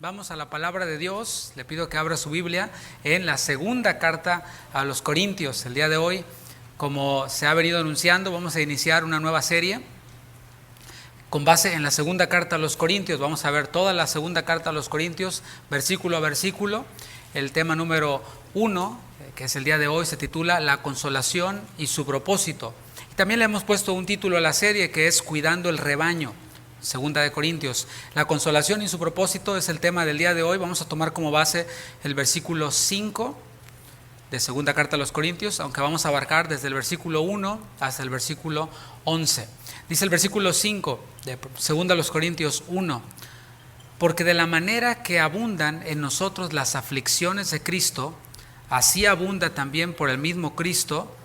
Vamos a la palabra de Dios. Le pido que abra su Biblia en la segunda carta a los Corintios. El día de hoy, como se ha venido anunciando, vamos a iniciar una nueva serie con base en la segunda carta a los Corintios. Vamos a ver toda la segunda carta a los Corintios, versículo a versículo. El tema número 1, que es el día de hoy, se titula La consolación y su propósito. Y también le hemos puesto un título a la serie que es Cuidando el rebaño. Segunda de Corintios. La consolación y su propósito es el tema del día de hoy. Vamos a tomar como base el versículo 5 de segunda carta a los Corintios, aunque vamos a abarcar desde el versículo 1 hasta el versículo 11. Dice el versículo 5 de segunda a los Corintios 1: porque de la manera que abundan en nosotros las aflicciones de Cristo, así abunda también por el mismo Cristo,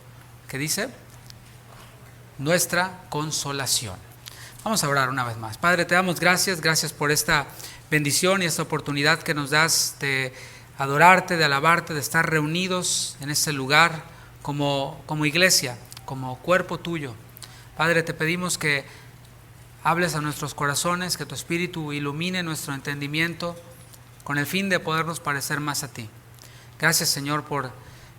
¿qué dice? Nuestra consolación. Vamos a orar una vez más. Padre, te damos gracias por esta bendición y esta oportunidad que nos das de adorarte, de alabarte, de estar reunidos en este lugar como iglesia, como cuerpo tuyo. Padre, te pedimos que hables a nuestros corazones, que tu Espíritu ilumine nuestro entendimiento con el fin de podernos parecer más a ti. Gracias, Señor, por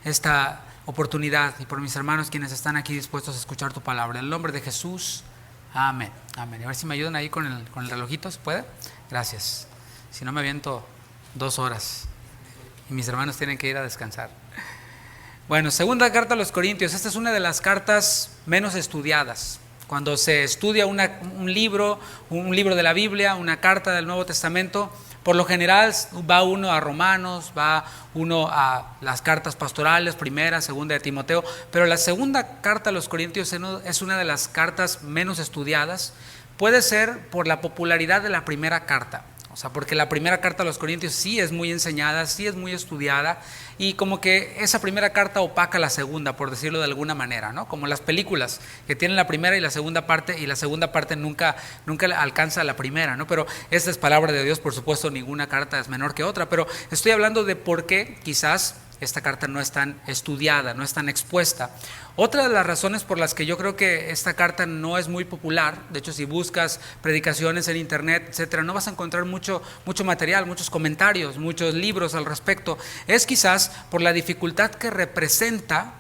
esta oportunidad y por mis hermanos quienes están aquí dispuestos a escuchar tu palabra. En el nombre de Jesús. Amén, amén. A ver si me ayudan ahí con el relojito, ¿se puede? Gracias. Si no me aviento 2 horas y mis hermanos tienen que ir a descansar. Bueno, segunda carta a los Corintios. Esta es una de las cartas menos estudiadas. Cuando se estudia un libro de la Biblia, una carta del Nuevo Testamento, por lo general va uno a Romanos, va uno a las cartas pastorales, primera, segunda de Timoteo, pero la segunda carta a los Corintios es una de las cartas menos estudiadas. Puede ser por la popularidad de la primera carta, o sea, porque la primera carta a los Corintios sí es muy enseñada, sí es muy estudiada, y como que esa primera carta opaca la segunda, por decirlo de alguna manera, ¿no? Como las películas que tienen la primera y la segunda parte nunca alcanza la primera, ¿no? Pero esta es palabra de Dios, por supuesto, ninguna carta es menor que otra, pero estoy hablando de por qué quizás esta carta no es tan estudiada, no es tan expuesta. Otra de las razones por las que yo creo que esta carta no es muy popular, de hecho si buscas predicaciones en internet, etcétera, no vas a encontrar mucho material, muchos comentarios, muchos libros al respecto, es quizás por la dificultad que representa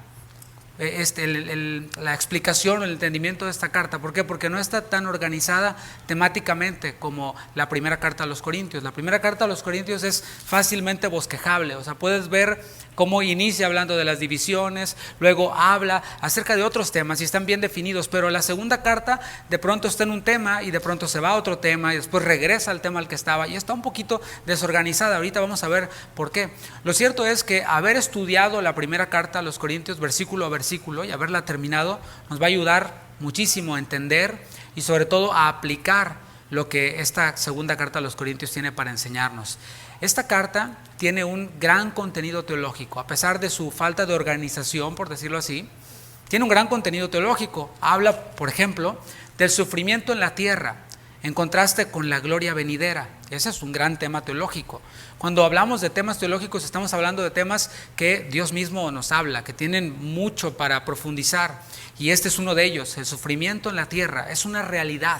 la explicación o el entendimiento de esta carta. ¿Por qué? Porque no está tan organizada temáticamente como la primera carta a los Corintios. La primera carta a los Corintios es fácilmente bosquejable, o sea, puedes ver cómo inicia hablando de las divisiones, luego habla acerca de otros temas y están bien definidos, pero la segunda carta de pronto está en un tema y de pronto se va a otro tema y después regresa al tema al que estaba y está un poquito desorganizada. Ahorita vamos a ver por qué. Lo cierto es que haber estudiado la primera carta a los Corintios versículo a versículo y haberla terminado nos va a ayudar muchísimo a entender y sobre todo a aplicar lo que esta segunda carta a los Corintios tiene para enseñarnos. Esta carta tiene un gran contenido teológico, a pesar de su falta de organización, por decirlo así, tiene un gran contenido teológico. Habla, por ejemplo, del sufrimiento en la tierra, en contraste con la gloria venidera. Ese es un gran tema teológico. Cuando hablamos de temas teológicos, estamos hablando de temas que Dios mismo nos habla, que tienen mucho para profundizar, y este es uno de ellos. El sufrimiento en la tierra es una realidad.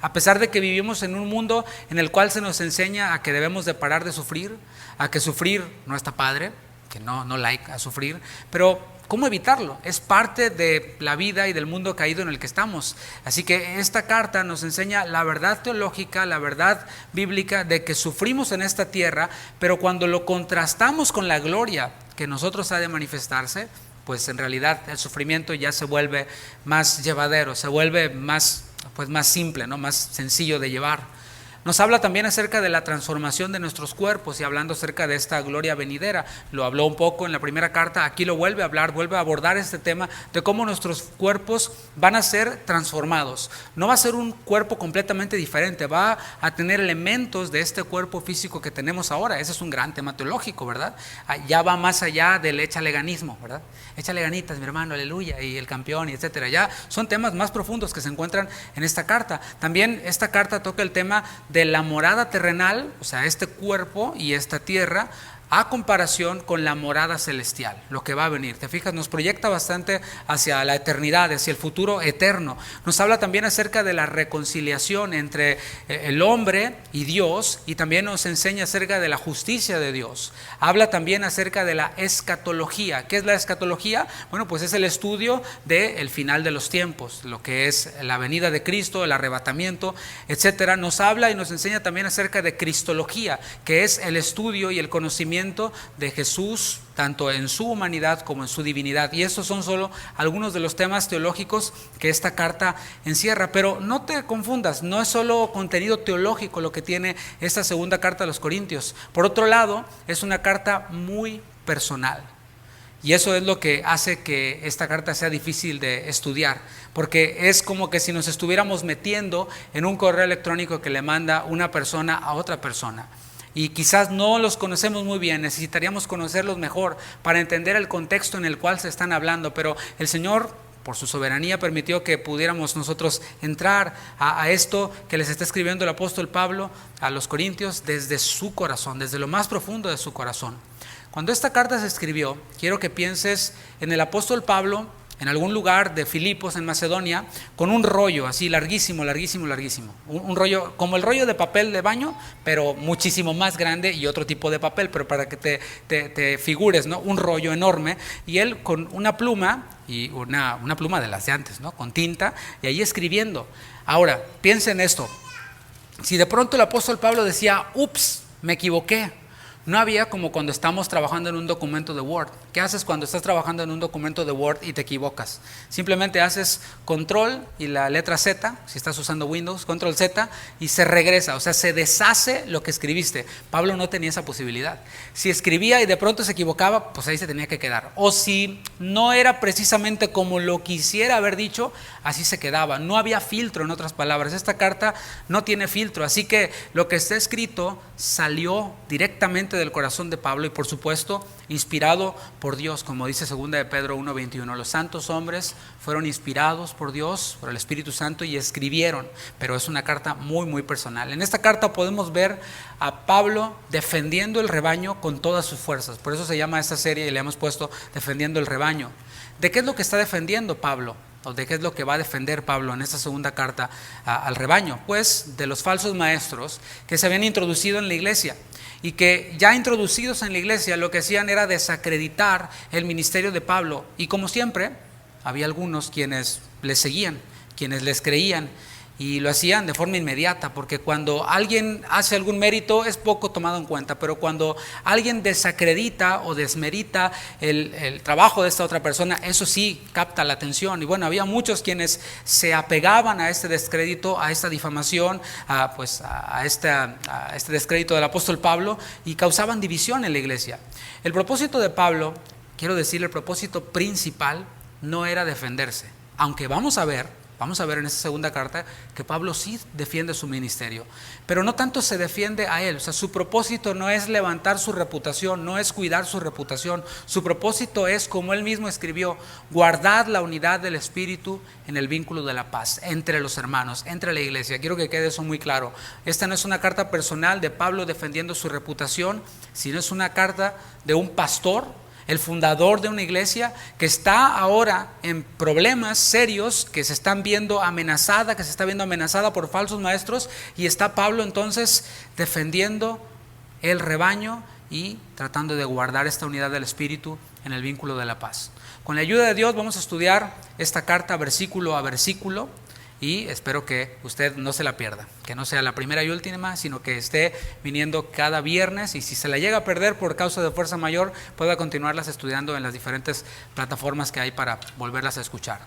A pesar de que vivimos en un mundo en el cual se nos enseña a que debemos de parar de sufrir, a que sufrir no está padre, que no like a sufrir, pero ¿cómo evitarlo? Es parte de la vida y del mundo caído en el que estamos. Así que esta carta nos enseña la verdad teológica, la verdad bíblica de que sufrimos en esta tierra, pero cuando lo contrastamos con la gloria que nosotros ha de manifestarse, pues en realidad el sufrimiento ya se vuelve más llevadero, se vuelve más simple, ¿no? Más sencillo de llevar. Nos habla también acerca de la transformación de nuestros cuerpos y hablando acerca de esta gloria venidera. Lo habló un poco en la primera carta, aquí lo vuelve a hablar, vuelve a abordar este tema de cómo nuestros cuerpos van a ser transformados. No va a ser un cuerpo completamente diferente, va a tener elementos de este cuerpo físico que tenemos ahora. Ese es un gran tema teológico, ¿verdad? Ya va más allá del échale ganismo, ¿verdad? Échale ganitas, mi hermano, aleluya, y el campeón, y etcétera. Ya son temas más profundos que se encuentran en esta carta. También esta carta toca el tema de la morada terrenal, o sea, este cuerpo y esta tierra, a comparación con la morada celestial, lo que va a venir. Te fijas, nos proyecta bastante hacia la eternidad, hacia el futuro eterno. Nos habla también acerca de la reconciliación entre el hombre y Dios, y también nos enseña acerca de la justicia de Dios. Habla también acerca de la escatología. ¿Qué es la escatología? Bueno, pues es el estudio del final de los tiempos, lo que es la venida de Cristo, el arrebatamiento, etcétera. Nos habla y nos enseña también acerca de cristología, que es el estudio y el conocimiento de Jesús, tanto en su humanidad como en su divinidad. Y estos son solo algunos de los temas teológicos que esta carta encierra. Pero no te confundas, no es solo contenido teológico lo que tiene esta segunda carta a los Corintios. Por otro lado, es una carta muy personal. Y eso es lo que hace que esta carta sea difícil de estudiar, porque es como que si nos estuviéramos metiendo en un correo electrónico que le manda una persona a otra persona. Y quizás no los conocemos muy bien, necesitaríamos conocerlos mejor para entender el contexto en el cual se están hablando, pero el Señor, por su soberanía, permitió que pudiéramos nosotros entrar a esto que les está escribiendo el apóstol Pablo a los Corintios desde su corazón, desde lo más profundo de su corazón. Cuando esta carta se escribió, quiero que pienses en el apóstol Pablo en algún lugar de Filipos, en Macedonia, con un rollo así larguísimo, un rollo como el rollo de papel de baño, pero muchísimo más grande, y otro tipo de papel, pero para que te figures, ¿no? Un rollo enorme, y él con una pluma, y una pluma de las de antes, ¿no? Con tinta, y ahí escribiendo. Ahora, piensa en esto, si de pronto el apóstol Pablo decía, ups, me equivoqué. No había como cuando estamos trabajando en un documento de Word. ¿Qué haces cuando estás trabajando en un documento de Word y te equivocas? Simplemente haces control y la letra Z, si estás usando Windows, control Z, y se regresa, o sea, se deshace lo que escribiste. Pablo no tenía esa posibilidad. Si escribía y de pronto se equivocaba, pues ahí se tenía que quedar. O si no era precisamente como lo quisiera haber dicho, así se quedaba. No había filtro, en otras palabras. Esta carta no tiene filtro, así que lo que está escrito salió directamente del corazón de Pablo y, por supuesto, inspirado por Dios, como dice 2 de Pedro 1:21. Los santos hombres fueron inspirados por Dios, por el Espíritu Santo, y escribieron, pero es una carta muy, muy personal. En esta carta podemos ver a Pablo defendiendo el rebaño con todas sus fuerzas. Por eso se llama esta serie y le hemos puesto Defendiendo el rebaño. ¿De qué es lo que está defendiendo Pablo? ¿O de qué es lo que va a defender Pablo en esta segunda carta al rebaño? Pues de los falsos maestros que se habían introducido en la iglesia, y que ya introducidos en la iglesia lo que hacían era desacreditar el ministerio de Pablo. Y como siempre, había algunos quienes les seguían, quienes les creían, y lo hacían de forma inmediata, porque cuando alguien hace algún mérito es poco tomado en cuenta, pero cuando alguien desacredita o desmerita el trabajo de esta otra persona, eso sí capta la atención. Y bueno, había muchos quienes se apegaban a este descrédito, a esta difamación, a este descrédito del apóstol Pablo, y causaban división en la iglesia. El propósito de Pablo, quiero decir, el propósito principal no era defenderse, aunque vamos a ver en esta segunda carta que Pablo sí defiende su ministerio, pero no tanto se defiende a él. O sea, su propósito no es levantar su reputación, no es cuidar su reputación. Su propósito es, como él mismo escribió, guardar la unidad del Espíritu en el vínculo de la paz entre los hermanos, entre la iglesia. Quiero que quede eso muy claro. Esta no es una carta personal de Pablo defendiendo su reputación, sino es una carta de un pastor, el fundador de una iglesia que está ahora en problemas serios, que se está viendo amenazada por falsos maestros, y está Pablo entonces defendiendo el rebaño y tratando de guardar esta unidad del Espíritu en el vínculo de la paz. Con la ayuda de Dios vamos a estudiar esta carta versículo a versículo, y espero que usted no se la pierda, que no sea la primera y última, sino que esté viniendo cada viernes, y si se la llega a perder por causa de fuerza mayor, pueda continuarlas estudiando en las diferentes plataformas que hay para volverlas a escuchar.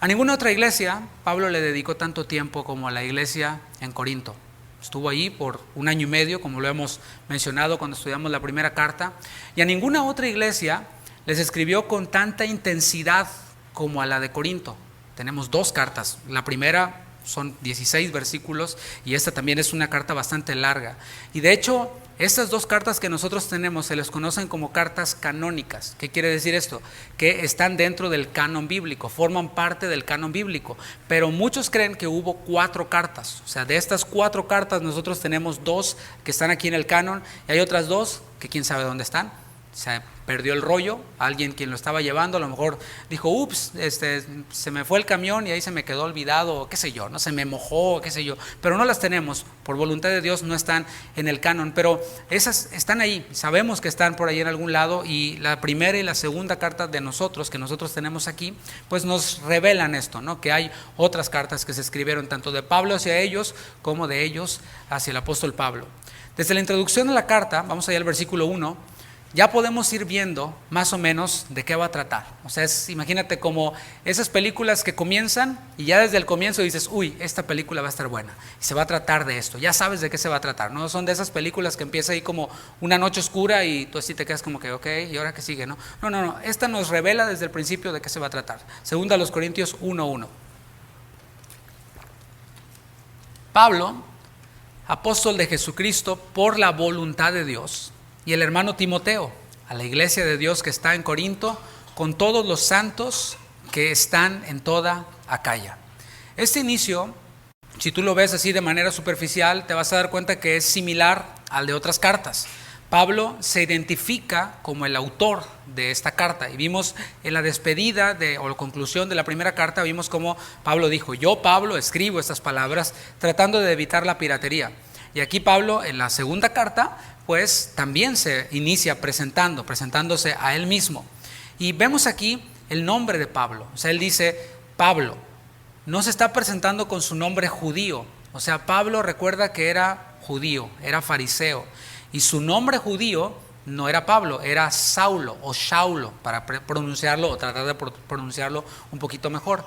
A ninguna otra iglesia Pablo le dedicó tanto tiempo como a la iglesia en Corinto. Estuvo ahí por 1 año y medio, como lo hemos mencionado cuando estudiamos la primera carta, y a ninguna otra iglesia les escribió con tanta intensidad como a la de Corinto. Tenemos 2 cartas. La primera son 16 versículos, y esta también es una carta bastante larga. Y de hecho, estas dos cartas que nosotros tenemos se les conocen como cartas canónicas. ¿Qué quiere decir esto? Que están dentro del canon bíblico, forman parte del canon bíblico. Pero muchos creen que hubo 4 cartas. O sea, de estas 4 cartas nosotros tenemos 2 que están aquí en el canon y hay otras 2 que quién sabe dónde están. Se perdió el rollo, alguien quien lo estaba llevando a lo mejor dijo, ups, se me fue el camión y ahí se me quedó olvidado, qué sé yo, no se me mojó, qué sé yo, pero no las tenemos, por voluntad de Dios no están en el canon, pero esas están ahí, sabemos que están por ahí en algún lado, y la primera y la segunda carta de nosotros, que nosotros tenemos aquí, pues nos revelan esto, ¿no? Que hay otras cartas que se escribieron tanto de Pablo hacia ellos como de ellos hacia el apóstol Pablo. Desde la introducción de la carta, vamos allá al versículo 1, ya podemos ir viendo más o menos de qué va a tratar. O sea, imagínate como esas películas que comienzan y ya desde el comienzo dices, uy, esta película va a estar buena y se va a tratar de esto, ya sabes de qué se va a tratar. No son de esas películas que empieza ahí como una noche oscura y tú así te quedas como que, ok, ¿y ahora qué sigue? No, esta nos revela desde el principio de qué se va a tratar. Segunda a los Corintios 1:1. Pablo, apóstol de Jesucristo por la voluntad de Dios, y el hermano Timoteo, a la iglesia de Dios que está en Corinto, con todos los santos que están en toda Acaya. Este inicio, si tú lo ves así de manera superficial, te vas a dar cuenta que es similar al de otras cartas. Pablo se identifica como el autor de esta carta, y vimos en la despedida o la conclusión de la primera carta, vimos cómo Pablo dijo, yo Pablo escribo estas palabras tratando de evitar la piratería. Y aquí Pablo en la segunda carta pues también se inicia presentándose a él mismo. Y vemos aquí el nombre de Pablo. O sea, él dice Pablo. No se está presentando con su nombre judío. O sea, Pablo recuerda que era judío, era fariseo. Y su nombre judío no era Pablo, era Saulo o Shaulo, para pronunciarlo o tratar de pronunciarlo un poquito mejor.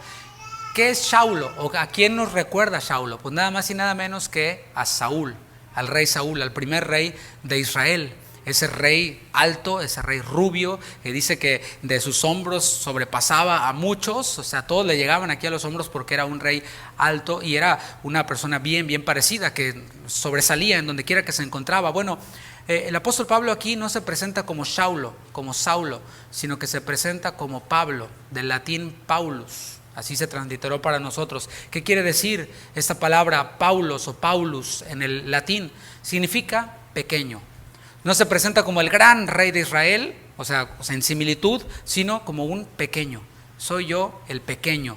¿Qué es Shaulo? ¿O a quién nos recuerda Shaulo? Pues nada más y nada menos que a Saúl, al rey Saúl, al primer rey de Israel. Ese rey alto, ese rey rubio, que dice que de sus hombros sobrepasaba a muchos, o sea, todos le llegaban aquí a los hombros porque era un rey alto y era una persona bien parecida, que sobresalía en donde quiera que se encontraba. Bueno, el apóstol Pablo aquí no se presenta como Saulo, sino que se presenta como Pablo, del latín Paulus. Así se transliteró para nosotros. ¿Qué quiere decir esta palabra Paulos o Paulus en el latín? Significa pequeño. No se presenta como el gran rey de Israel, o sea, en similitud, sino como un pequeño. Soy yo el pequeño.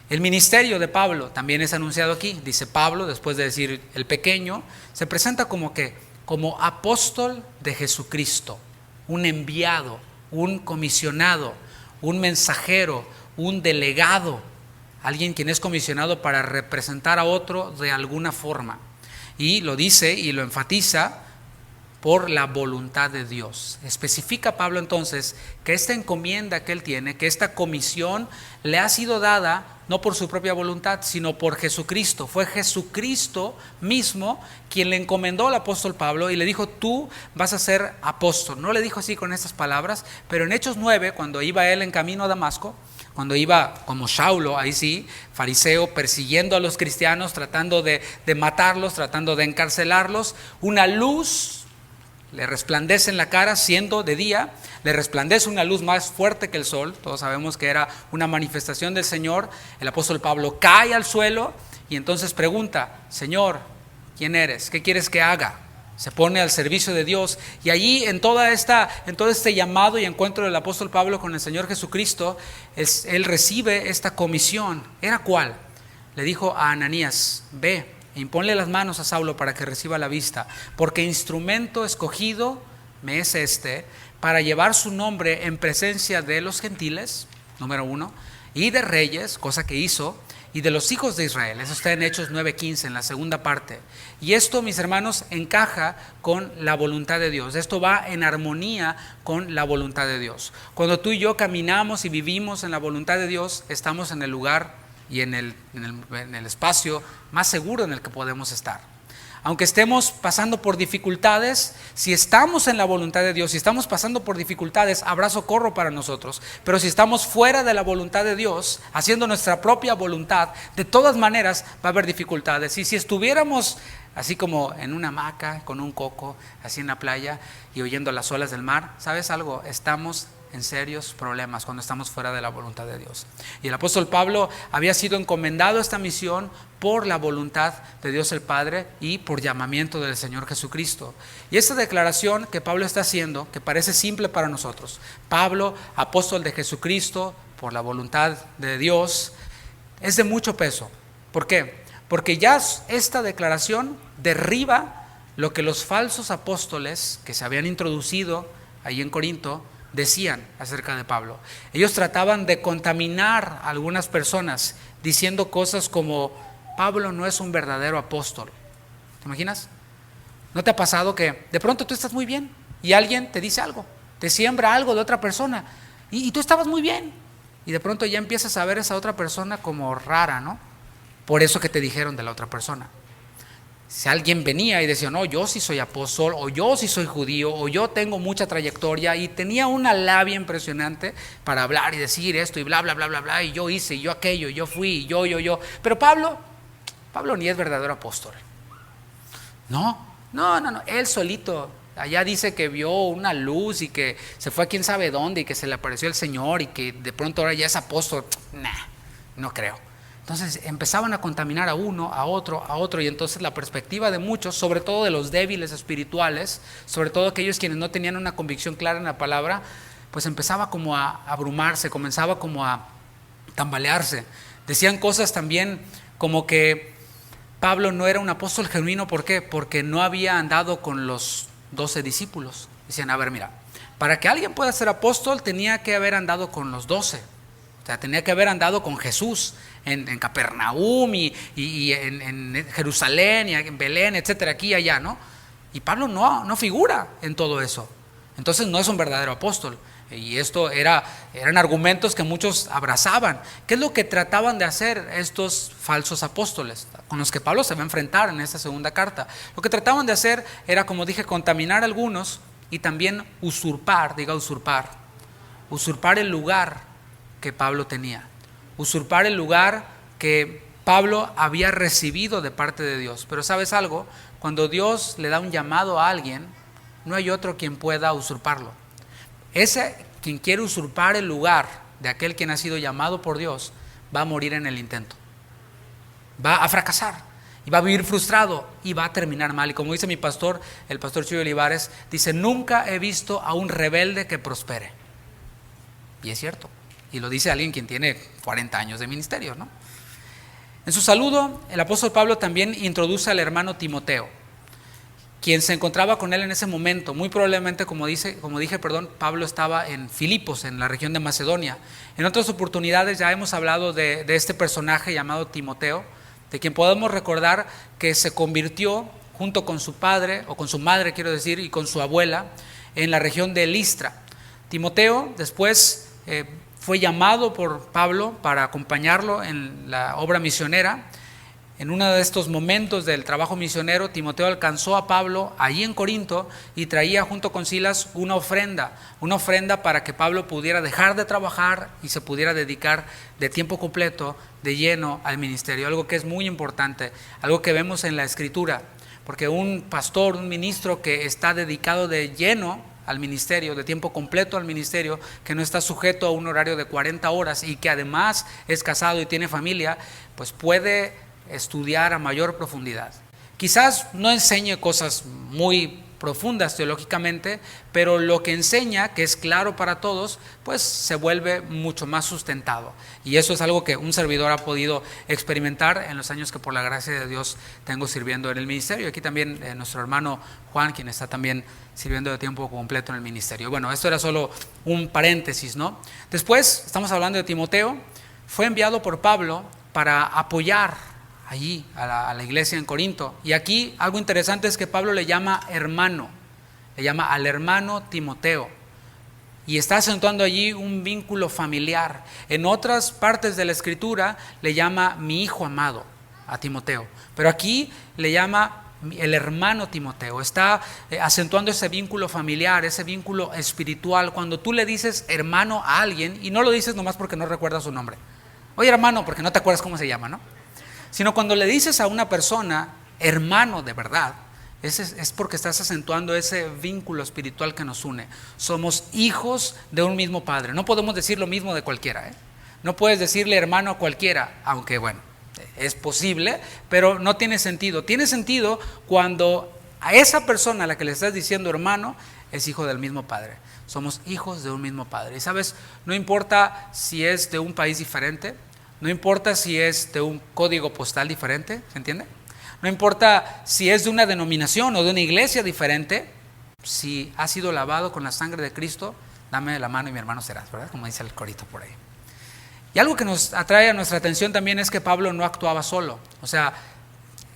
El ministerio de Pablo también es anunciado aquí. Dice Pablo, después de decir el pequeño, se presenta como ¿qué? Como apóstol de Jesucristo, un enviado, un comisionado, un mensajero, un delegado, alguien quien es comisionado para representar a otro de alguna forma. Y lo dice y lo enfatiza por la voluntad de Dios. Especifica Pablo entonces que esta encomienda que él tiene, que esta comisión le ha sido dada no por su propia voluntad, sino por Jesucristo. Fue Jesucristo mismo quien le encomendó al apóstol Pablo y le dijo, tú vas a ser apóstol. No le dijo así con estas palabras, pero en Hechos 9, cuando iba él en camino a Damasco, cuando iba como Saulo, ahí sí, fariseo, persiguiendo a los cristianos, tratando de matarlos, tratando de encarcelarlos, una luz le resplandece en la cara, siendo de día, le resplandece una luz más fuerte que el sol. Todos sabemos que era una manifestación del Señor. El apóstol Pablo cae al suelo y entonces pregunta, Señor, ¿quién eres? ¿Qué quieres que haga? Se pone al servicio de Dios, y allí en todo este llamado y encuentro del apóstol Pablo con el Señor Jesucristo, él recibe esta comisión. ¿Era cuál? Le dijo a Ananías, ve, imponle las manos a Saulo para que reciba la vista, porque instrumento escogido me es para llevar su nombre en presencia de los gentiles, número 1, y de reyes, cosa que hizo, y de los hijos de Israel. Eso está en Hechos 9:15, en la segunda parte. Y esto, mis hermanos, encaja con la voluntad de Dios. Esto va en armonía con la voluntad de Dios. Cuando tú y yo caminamos y vivimos en la voluntad de Dios, estamos en el lugar y en el espacio más seguro en el que podemos estar. Aunque estemos pasando por dificultades, si estamos en la voluntad de Dios, si estamos pasando por dificultades, habrá socorro para nosotros. Pero si estamos fuera de la voluntad de Dios, haciendo nuestra propia voluntad, de todas maneras va a haber dificultades. Y si estuviéramos así como en una hamaca con un coco, así en la playa y oyendo las olas del mar. ¿Sabes algo? Estamos en serios problemas cuando estamos fuera de la voluntad de Dios. Y el apóstol Pablo había sido encomendado a esta misión por la voluntad de Dios el Padre y por llamamiento del Señor Jesucristo. Y esta declaración que Pablo está haciendo, que parece simple para nosotros, Pablo, apóstol de Jesucristo, por la voluntad de Dios, es de mucho peso. ¿Por qué? Porque ya esta declaración derriba lo que los falsos apóstoles que se habían introducido ahí en Corinto decían acerca de Pablo. Ellos trataban de contaminar a algunas personas diciendo cosas como: Pablo no es un verdadero apóstol. ¿Te imaginas? ¿No te ha pasado que de pronto tú estás muy bien y alguien te dice algo, te siembra algo de otra persona y tú estabas muy bien y de pronto ya empiezas a ver a esa otra persona como rara, ¿no? Por eso que te dijeron de la otra persona. Si alguien venía y decía: no, yo sí soy apóstol, o yo sí soy judío, o yo tengo mucha trayectoria, y tenía una labia impresionante para hablar y decir esto y bla, bla, bla, bla, bla, y yo hice, y yo aquello, y yo fui, y yo. Pero Pablo ni es verdadero apóstol. No, él solito allá dice que vio una luz y que se fue a quién sabe dónde y que se le apareció el Señor y que de pronto ahora ya es apóstol. No creo. Entonces empezaban a contaminar a uno, a otro, y entonces la perspectiva de muchos, sobre todo de los débiles espirituales, sobre todo aquellos quienes no tenían una convicción clara en la palabra, pues empezaba como a abrumarse, comenzaba como a tambalearse. Decían cosas también como que Pablo no era un apóstol genuino. ¿Por qué? Porque no había andado con los 12 discípulos. Decían: a ver, mira, para que alguien pueda ser apóstol tenía que haber andado con los 12. O sea, tenía que haber andado con Jesús en Capernaum y en Jerusalén y en Belén, etcétera, aquí y allá, ¿no? Y Pablo no figura en todo eso. Entonces no es un verdadero apóstol. Y esto eran argumentos que muchos abrazaban. ¿Qué es lo que trataban de hacer estos falsos apóstoles con los que Pablo se va a enfrentar en esta segunda carta? Lo que trataban de hacer era, como dije, contaminar a algunos y también usurpar el lugar que Pablo tenía. Usurpar el lugar que Pablo había recibido de parte de Dios. Pero ¿sabes algo? Cuando Dios le da un llamado a alguien, no hay otro quien pueda usurparlo. Ese quien quiere usurpar el lugar de aquel quien ha sido llamado por Dios va a morir en el intento. Va a fracasar y va a vivir frustrado y va a terminar mal. Y como dice mi pastor, el pastor Chuy Olivares, dice: nunca he visto a un rebelde que prospere. Y es cierto. Y lo dice alguien quien tiene 40 años de ministerio, ¿no? En su saludo, el apóstol Pablo también introduce al hermano Timoteo, quien se encontraba con él en ese momento. Muy probablemente, como dije, Pablo estaba en Filipos, en la región de Macedonia. En otras oportunidades ya hemos hablado de este personaje llamado Timoteo, de quien podemos recordar que se convirtió junto con su padre, o con su madre quiero decir, y con su abuela, en la región de Listra. Timoteo después fue llamado por Pablo para acompañarlo en la obra misionera. En uno de estos momentos del trabajo misionero, Timoteo alcanzó a Pablo allí en Corinto y traía junto con Silas una ofrenda para que Pablo pudiera dejar de trabajar y se pudiera dedicar de tiempo completo, de lleno al ministerio. Algo que es muy importante, algo que vemos en la Escritura, porque un pastor, un ministro que está dedicado de lleno al ministerio, de tiempo completo al ministerio, que no está sujeto a un horario de 40 horas y que además es casado y tiene familia, pues puede estudiar a mayor profundidad. Quizás no enseñe cosas muy profundas teológicamente, pero lo que enseña, que es claro para todos, pues se vuelve mucho más sustentado. Y eso es algo que un servidor ha podido experimentar en los años que por la gracia de Dios tengo sirviendo en el ministerio. Aquí también nuestro hermano Juan, quien está también sirviendo de tiempo completo en el ministerio. Bueno, esto era solo un paréntesis, ¿no? Después, estamos hablando de Timoteo, fue enviado por Pablo para apoyar allí a la iglesia en Corinto. Y aquí algo interesante es que Pablo le llama hermano, le llama al hermano Timoteo, y está acentuando allí un vínculo familiar. En otras partes de la Escritura le llama mi hijo amado a Timoteo, pero aquí le llama el hermano Timoteo. Está acentuando ese vínculo familiar, ese vínculo espiritual. Cuando tú le dices hermano a alguien, y no lo dices nomás porque no recuerdas su nombre, oye hermano, porque no te acuerdas cómo se llama, ¿no? Sino cuando le dices a una persona hermano de verdad, es porque estás acentuando ese vínculo espiritual que nos une. Somos hijos de un mismo Padre. No podemos decir lo mismo de cualquiera, ¿eh? No puedes decirle hermano a cualquiera, aunque bueno, es posible, pero no tiene sentido. Tiene sentido cuando a esa persona a la que le estás diciendo hermano es hijo del mismo Padre. Somos hijos de un mismo Padre. Y sabes, no importa si es de un país diferente, no importa si es de un código postal diferente, ¿se entiende? No importa si es de una denominación o de una iglesia diferente, si has sido lavado con la sangre de Cristo, dame la mano y mi hermano serás, ¿verdad? Como dice el corito por ahí. Y algo que nos atrae a nuestra atención también es que Pablo no actuaba solo. O sea,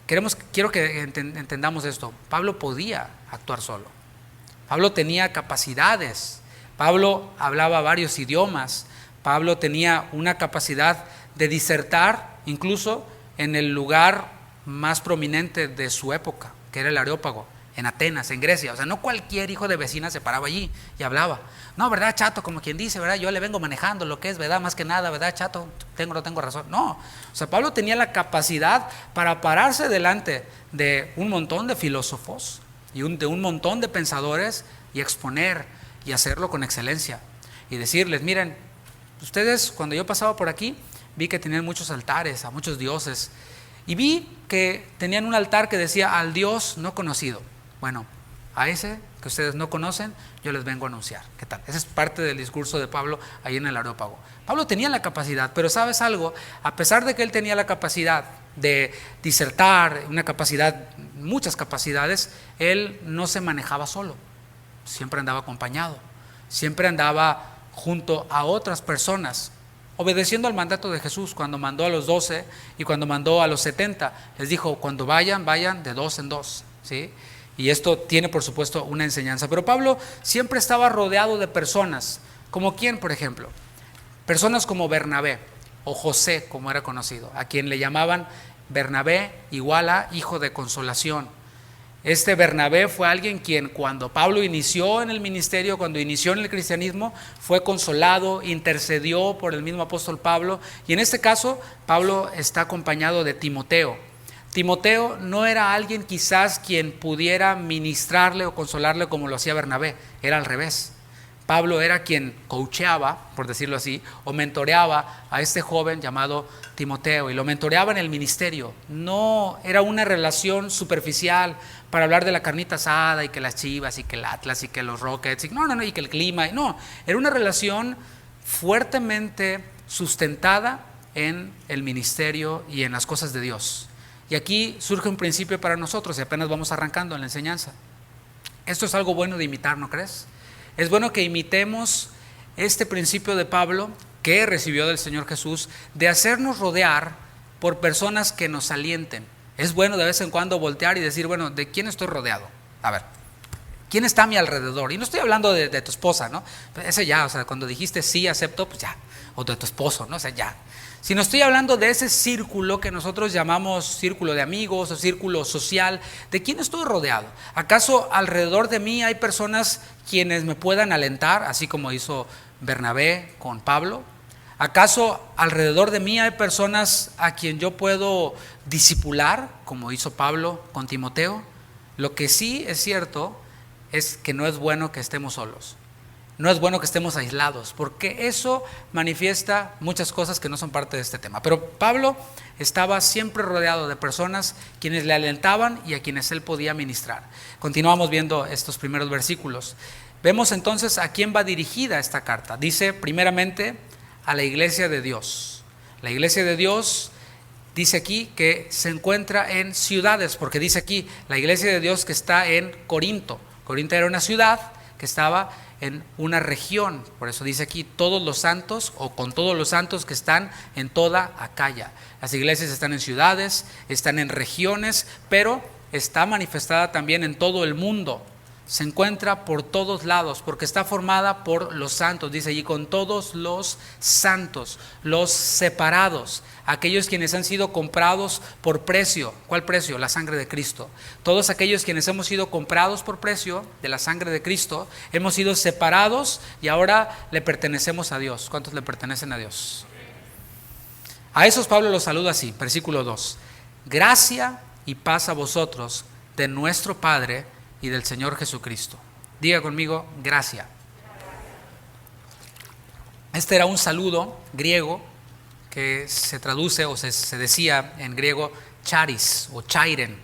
quiero que entendamos esto. Pablo podía actuar solo. Pablo tenía capacidades. Pablo hablaba varios idiomas. Pablo tenía una capacidad de disertar incluso en el lugar más prominente de su época, que era el Areópago, en Atenas, en Grecia. O sea, no cualquier hijo de vecina se paraba allí y hablaba. No, ¿verdad, chato? Como quien dice, ¿verdad? Yo le vengo manejando lo que es, ¿verdad? Más que nada, ¿verdad, chato? No tengo razón. No, o sea, Pablo tenía la capacidad para pararse delante de un montón de filósofos y de un montón de pensadores y exponer y hacerlo con excelencia y decirles, miren, ustedes cuando yo pasaba por aquí vi que tenían muchos altares a muchos dioses y vi que tenían un altar que decía al Dios no conocido. Bueno, a ese que ustedes no conocen, yo les vengo a anunciar. ¿Qué tal? Ese es parte del discurso de Pablo ahí en el Areópago. Pablo tenía la capacidad, pero ¿sabes algo? A pesar de que él tenía la capacidad de disertar, muchas capacidades, él no se manejaba solo. Siempre andaba acompañado, siempre andaba junto a otras personas, obedeciendo al mandato de Jesús cuando mandó a los 12 y cuando mandó a los 70. Les dijo, cuando vayan de dos en dos, ¿sí? Y esto tiene, por supuesto, una enseñanza. Pero Pablo siempre estaba rodeado de personas. ¿Como quién, por ejemplo? Personas como Bernabé, o José, como era conocido, a quien le llamaban Bernabé igual a hijo de consolación. Este Bernabé fue alguien quien cuando Pablo inició en el ministerio, cuando inició en el cristianismo, fue consolado, intercedió por el mismo apóstol Pablo. Y en este caso, Pablo está acompañado de Timoteo. Timoteo no era alguien quizás quien pudiera ministrarle o consolarle como lo hacía Bernabé, era al revés. Pablo era quien coacheaba, por decirlo así, o mentoreaba a este joven llamado Timoteo, y lo mentoreaba en el ministerio. No era una relación superficial para hablar de la carnita asada y que las Chivas y que el Atlas y que los Rockets, y que el clima. No, era una relación fuertemente sustentada en el ministerio y en las cosas de Dios. Y aquí surge un principio para nosotros y apenas vamos arrancando en la enseñanza. Esto es algo bueno de imitar, ¿no crees? Es bueno que imitemos este principio de Pablo que recibió del Señor Jesús de hacernos rodear por personas que nos alienten. Es bueno de vez en cuando voltear y decir, bueno, ¿de quién estoy rodeado? A ver, ¿quién está a mi alrededor? Y no estoy hablando de tu esposa, ¿no? Ese ya, o sea, cuando dijiste sí, acepto, pues ya. O de tu esposo, ¿no? O sea, ya. Sino estoy hablando de ese círculo que nosotros llamamos círculo de amigos o círculo social. ¿De quién estoy rodeado? ¿Acaso alrededor de mí hay personas quienes me puedan alentar, así como hizo Bernabé con Pablo? ¿Acaso alrededor de mí hay personas a quien yo puedo discipular, como hizo Pablo con Timoteo? Lo que sí es cierto es que no es bueno que estemos solos. No es bueno que estemos aislados, porque eso manifiesta muchas cosas que no son parte de este tema. Pero Pablo estaba siempre rodeado de personas quienes le alentaban y a quienes él podía ministrar. Continuamos viendo estos primeros versículos. Vemos entonces a quién va dirigida esta carta. Dice primeramente a la iglesia de Dios. La iglesia de Dios dice aquí que se encuentra en ciudades, porque dice aquí la iglesia de Dios que está en Corinto. Corinto era una ciudad que estaba en una región, por eso dice aquí todos los santos o con todos los santos que están en toda Acaya. Las iglesias están en ciudades, están en regiones, pero está manifestada también en todo el mundo. Se encuentra por todos lados porque está formada por los santos, dice allí, con todos los santos, los separados, aquellos quienes han sido comprados por precio. ¿Cuál precio? La sangre de Cristo. Todos aquellos quienes hemos sido comprados por precio de la sangre de Cristo, hemos sido separados y ahora le pertenecemos a Dios. ¿Cuántos le pertenecen a Dios? A esos Pablo los saluda así, versículo 2. Gracia y paz a vosotros de nuestro Padre y del Señor Jesucristo. Diga conmigo, gracia. Este era un saludo griego que se traduce o se decía en griego charis o chairen.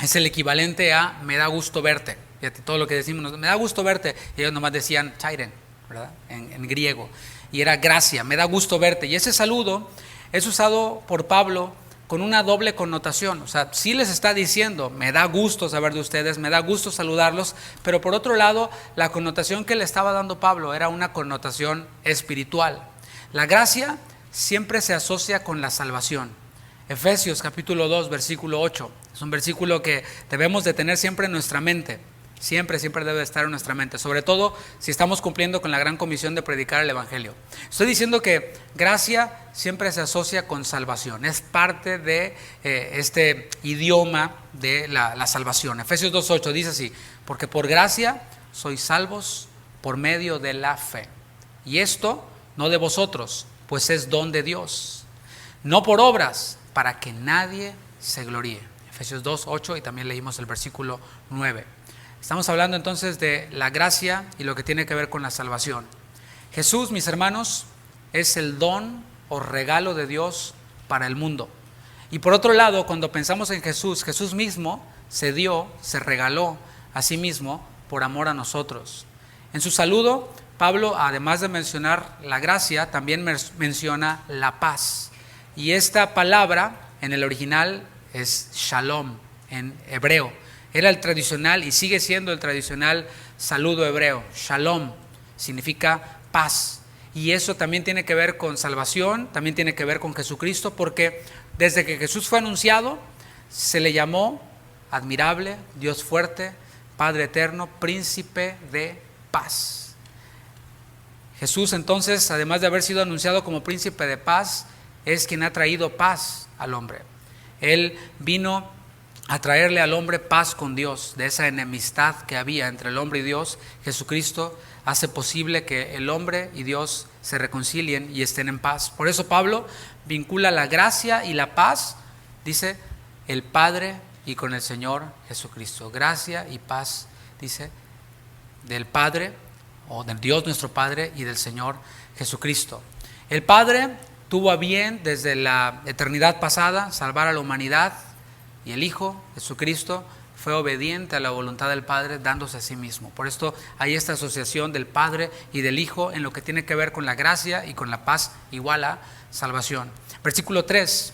Es el equivalente a me da gusto verte. Fíjate, todo lo que decimos, me da gusto verte. Y ellos nomás decían chairen, ¿verdad? En griego. Y era gracia, me da gusto verte. Y ese saludo es usado por Pablo con una doble connotación. O sea, sí les está diciendo, me da gusto saber de ustedes, me da gusto saludarlos, pero por otro lado, la connotación que le estaba dando Pablo era una connotación espiritual. La gracia siempre se asocia con la salvación. Efesios capítulo 2, versículo 8. Es un versículo que debemos de tener siempre en nuestra mente. Siempre debe estar en nuestra mente, sobre todo si estamos cumpliendo con la gran comisión de predicar el Evangelio. Estoy diciendo que gracia siempre se asocia con salvación, es parte de este idioma de la salvación. Efesios 2:8 dice así, porque por gracia sois salvos por medio de la fe. Y esto no de vosotros, pues es don de Dios, no por obras, para que nadie se gloríe. Efesios 2:8 y también leímos el versículo 9. Estamos hablando entonces de la gracia y lo que tiene que ver con la salvación. Jesús, mis hermanos, es el don o regalo de Dios para el mundo. Y por otro lado, cuando pensamos en Jesús, Jesús mismo se dio, se regaló a sí mismo por amor a nosotros. En su saludo, Pablo, además de mencionar la gracia, también menciona la paz. Y esta palabra en el original es shalom en hebreo. Era el tradicional y sigue siendo el tradicional saludo hebreo. Shalom significa paz. Y eso también tiene que ver con salvación, también tiene que ver con Jesucristo, porque desde que Jesús fue anunciado, se le llamó admirable, Dios fuerte, Padre eterno, príncipe de paz. Jesús entonces, además de haber sido anunciado como príncipe de paz, es quien ha traído paz al hombre. Él vino a traerle al hombre paz con Dios. De esa enemistad que había entre el hombre y Dios, Jesucristo hace posible que el hombre y Dios se reconcilien y estén en paz. Por eso Pablo vincula la gracia y la paz, dice, el Padre y con el Señor Jesucristo. Gracia y paz, dice, del Padre o del Dios nuestro Padre y del Señor Jesucristo. El Padre tuvo a bien desde la eternidad pasada salvar a la humanidad. Y el Hijo, Jesucristo, fue obediente a la voluntad del Padre, dándose a sí mismo. Por esto hay esta asociación del Padre y del Hijo en lo que tiene que ver con la gracia y con la paz igual a salvación. Versículo 3.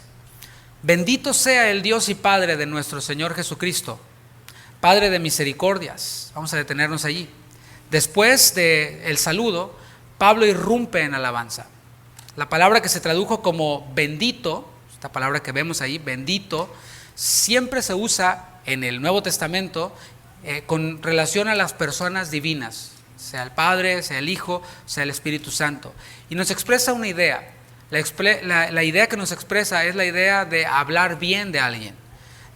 Bendito sea el Dios y Padre de nuestro Señor Jesucristo, Padre de misericordias. Vamos a detenernos allí. Después del saludo, Pablo irrumpe en alabanza. La palabra que se tradujo como bendito, esta palabra que vemos ahí, bendito, siempre se usa en el Nuevo Testamento con relación a las personas divinas, sea el Padre, sea el Hijo, sea el Espíritu Santo. Y nos expresa una idea. La idea que nos expresa es la idea de hablar bien de alguien,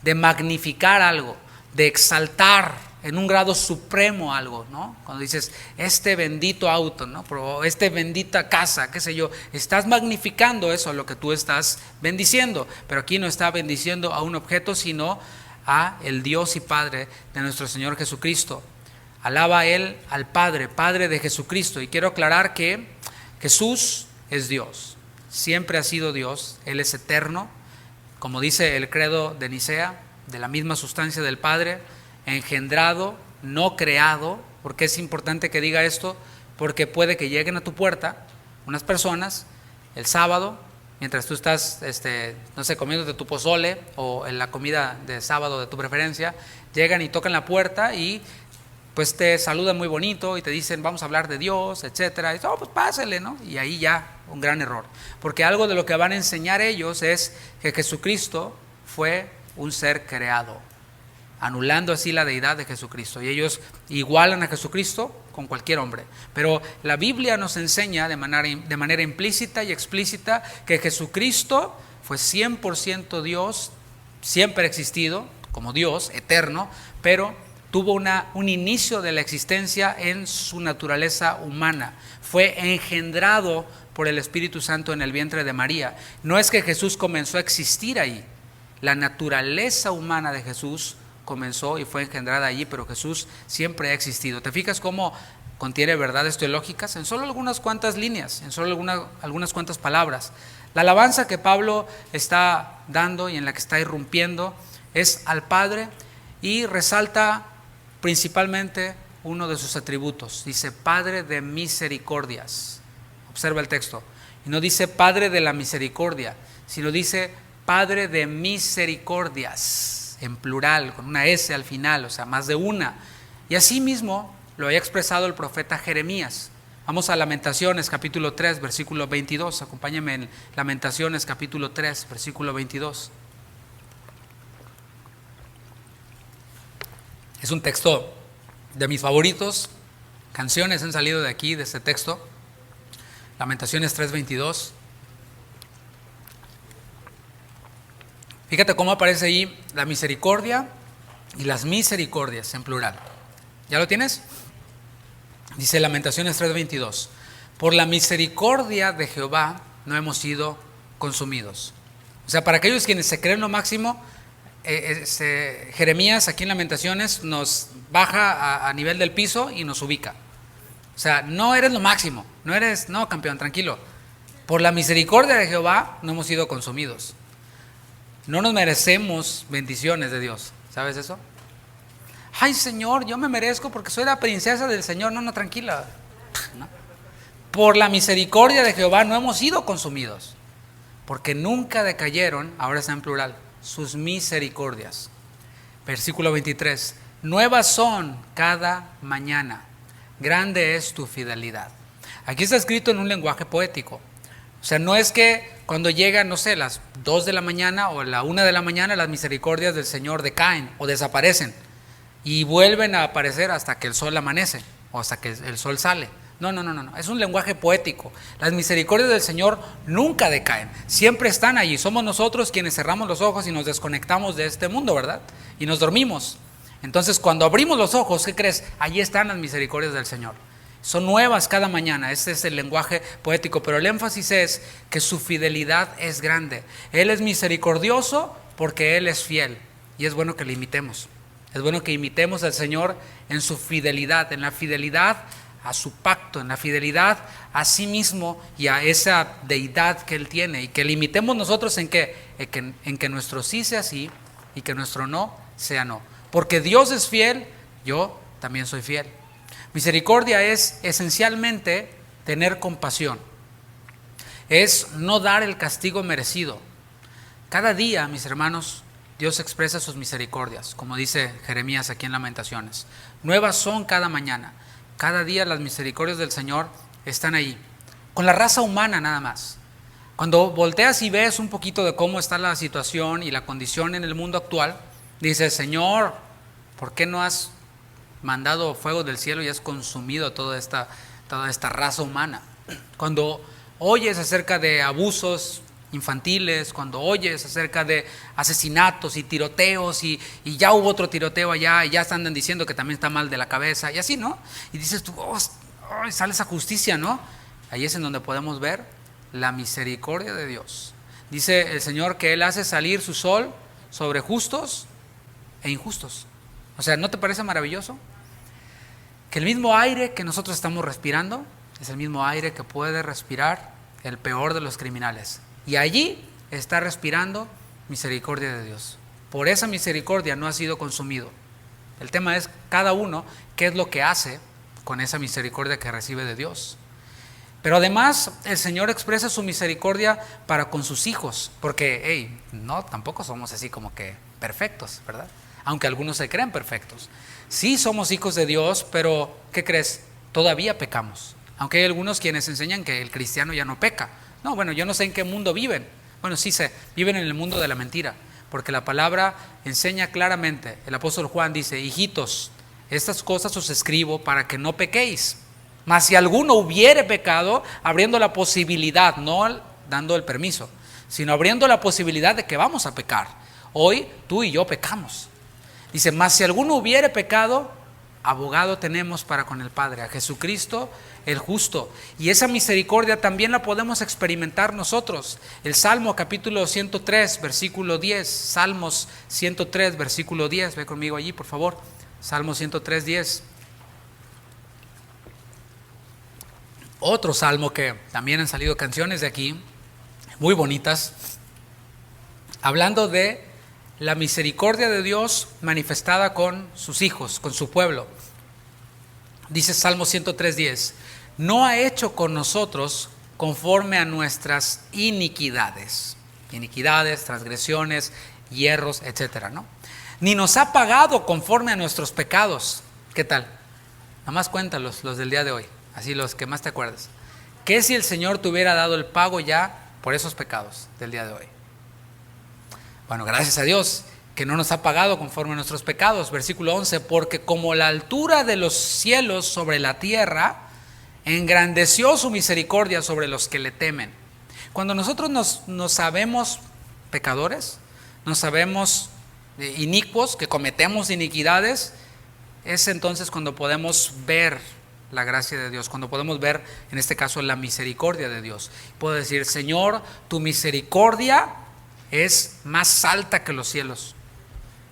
de magnificar algo, de exaltar en un grado supremo algo, ¿no? Cuando dices, este bendito auto, ¿no? O esta bendita casa, qué sé yo, estás magnificando eso, a lo que tú estás bendiciendo. Pero aquí no está bendiciendo a un objeto, sino a el Dios y Padre de nuestro Señor Jesucristo. Alaba a Él al Padre, Padre de Jesucristo. Y quiero aclarar que Jesús es Dios, siempre ha sido Dios, Él es eterno, como dice el credo de Nicea, de la misma sustancia del Padre, engendrado, no creado. Porque es importante que diga esto, porque puede que lleguen a tu puerta unas personas el sábado, mientras tú estás, no sé, comiéndote tu pozole o en la comida de sábado de tu preferencia, llegan y tocan la puerta y pues te saludan muy bonito y te dicen, vamos a hablar de Dios, etcétera. Y dices, pues pásale, ¿no? Y ahí ya un gran error, porque algo de lo que van a enseñar ellos es que Jesucristo fue un ser creado, anulando así la deidad de Jesucristo, y ellos igualan a Jesucristo con cualquier hombre. Pero la Biblia nos enseña de manera implícita y explícita que Jesucristo fue 100% Dios, siempre ha existido como Dios eterno, pero tuvo un inicio de la existencia en su naturaleza humana. Fue engendrado por el Espíritu Santo en el vientre de María. No es que Jesús comenzó a existir ahí. La naturaleza humana de Jesús comenzó y fue engendrada allí, pero Jesús siempre ha existido. ¿Te fijas cómo contiene verdades teológicas? En solo algunas cuantas líneas, en solo algunas cuantas palabras. La alabanza que Pablo está dando y en la que está irrumpiendo es al Padre y resalta principalmente uno de sus atributos. Dice Padre de misericordias. Observa el texto. Y no dice Padre de la misericordia, sino dice Padre de misericordias, en plural, con una S al final, o sea, más de una. Y así mismo lo había expresado el profeta Jeremías. Vamos a Lamentaciones capítulo 3, versículo 22. Acompáñame en Lamentaciones capítulo 3, versículo 22. Es un texto de mis favoritos. Canciones han salido de aquí, de este texto. Lamentaciones 3:22. Fíjate cómo aparece ahí la misericordia y las misericordias en plural. ¿Ya lo tienes? Dice Lamentaciones 3:22. Por la misericordia de Jehová no hemos sido consumidos. O sea, para aquellos quienes se creen lo máximo, Jeremías aquí en Lamentaciones nos baja a nivel del piso y nos ubica. O sea, no eres lo máximo, no campeón, tranquilo. Por la misericordia de Jehová no hemos sido consumidos. No nos merecemos bendiciones de Dios, ¿sabes eso? Ay, Señor, yo me merezco porque soy la princesa del Señor. No, tranquila. ¿No? Por la misericordia de Jehová no hemos sido consumidos, porque nunca decayeron, ahora está en plural, sus misericordias. Versículo 23. Nuevas son cada mañana. Grande es tu fidelidad. Aquí está escrito en un lenguaje poético. O sea, no es que cuando llegan, no sé, las 2 de la mañana o la 1 de la mañana, las misericordias del Señor decaen o desaparecen y vuelven a aparecer hasta que el sol amanece o hasta que el sol sale. No. Es un lenguaje poético. Las misericordias del Señor nunca decaen. Siempre están allí. Somos nosotros quienes cerramos los ojos y nos desconectamos de este mundo, ¿verdad? Y nos dormimos. Entonces, cuando abrimos los ojos, ¿qué crees? Allí están las misericordias del Señor. Son nuevas cada mañana. Este es el lenguaje poético. Pero el énfasis es que su fidelidad es grande. Él es misericordioso porque Él es fiel. Y es bueno que le imitemos. Es bueno que imitemos al Señor en su fidelidad, en la fidelidad a su pacto, en la fidelidad a sí mismo y a esa deidad que Él tiene. Y que le imitemos nosotros en que nuestro sí sea sí y que nuestro no sea no. Porque Dios es fiel, yo también soy fiel. Misericordia es esencialmente tener compasión. Es no dar el castigo merecido. Cada día, mis hermanos, Dios expresa sus misericordias, como dice Jeremías aquí en Lamentaciones. Nuevas son cada mañana. Cada día las misericordias del Señor están ahí. Con la raza humana nada más. Cuando volteas y ves un poquito de cómo está la situación y la condición en el mundo actual, dices, Señor, ¿por qué no has mandado fuego del cielo y has consumido toda esta raza humana? Cuando oyes acerca de abusos infantiles, cuando oyes acerca de asesinatos y tiroteos y ya hubo otro tiroteo allá y ya están diciendo que también está mal de la cabeza y así, ¿no? Y dices tú, sale esa justicia, ¿no? Ahí es en donde podemos ver la misericordia de Dios. Dice el Señor que Él hace salir su sol sobre justos e injustos. O sea, ¿no te parece maravilloso? Que el mismo aire que nosotros estamos respirando es el mismo aire que puede respirar el peor de los criminales. Y allí está respirando misericordia de Dios. Por esa misericordia no ha sido consumido. El tema es cada uno qué es lo que hace con esa misericordia que recibe de Dios. Pero además el Señor expresa su misericordia para con sus hijos. Porque, no, tampoco somos así como que perfectos, ¿verdad? Aunque algunos se creen perfectos. Sí somos hijos de Dios, pero ¿qué crees? Todavía pecamos. Aunque hay algunos quienes enseñan que el cristiano ya no peca. No, bueno, yo no sé en qué mundo viven. Bueno, sí sé, viven en el mundo de la mentira. Porque la palabra enseña claramente. El apóstol Juan dice, hijitos, estas cosas os escribo para que no pequéis. Mas si alguno hubiere pecado, abriendo la posibilidad, no dando el permiso, sino abriendo la posibilidad de que vamos a pecar. Hoy tú y yo pecamos. Dice, mas si alguno hubiere pecado, abogado tenemos para con el Padre, a Jesucristo el justo. Y esa misericordia también la podemos experimentar nosotros. El Salmo capítulo 103, versículo 10. Salmos 103, versículo 10. Ve conmigo allí, por favor. Salmo 103, 10. Otro salmo que también han salido canciones de aquí, muy bonitas, hablando de la misericordia de Dios manifestada con sus hijos, con su pueblo. Dice Salmo 103:10, no ha hecho con nosotros conforme a nuestras iniquidades, transgresiones, hierros, etcétera, ¿no? Ni nos ha pagado conforme a nuestros pecados. ¿Qué tal? Nada más cuéntalos, los del día de hoy, así los que más te acuerdas. ¿Qué si el Señor te hubiera dado el pago ya por esos pecados del día de hoy? Bueno, gracias a Dios que no nos ha pagado conforme a nuestros pecados. Versículo 11, porque como la altura de los cielos sobre la tierra, engrandeció su misericordia sobre los que le temen. Cuando nosotros nos sabemos pecadores, nos sabemos inicuos, que cometemos iniquidades, es entonces cuando podemos ver la gracia de Dios, cuando podemos ver, en este caso, la misericordia de Dios. Puedo decir, Señor, tu misericordia es más alta que los cielos,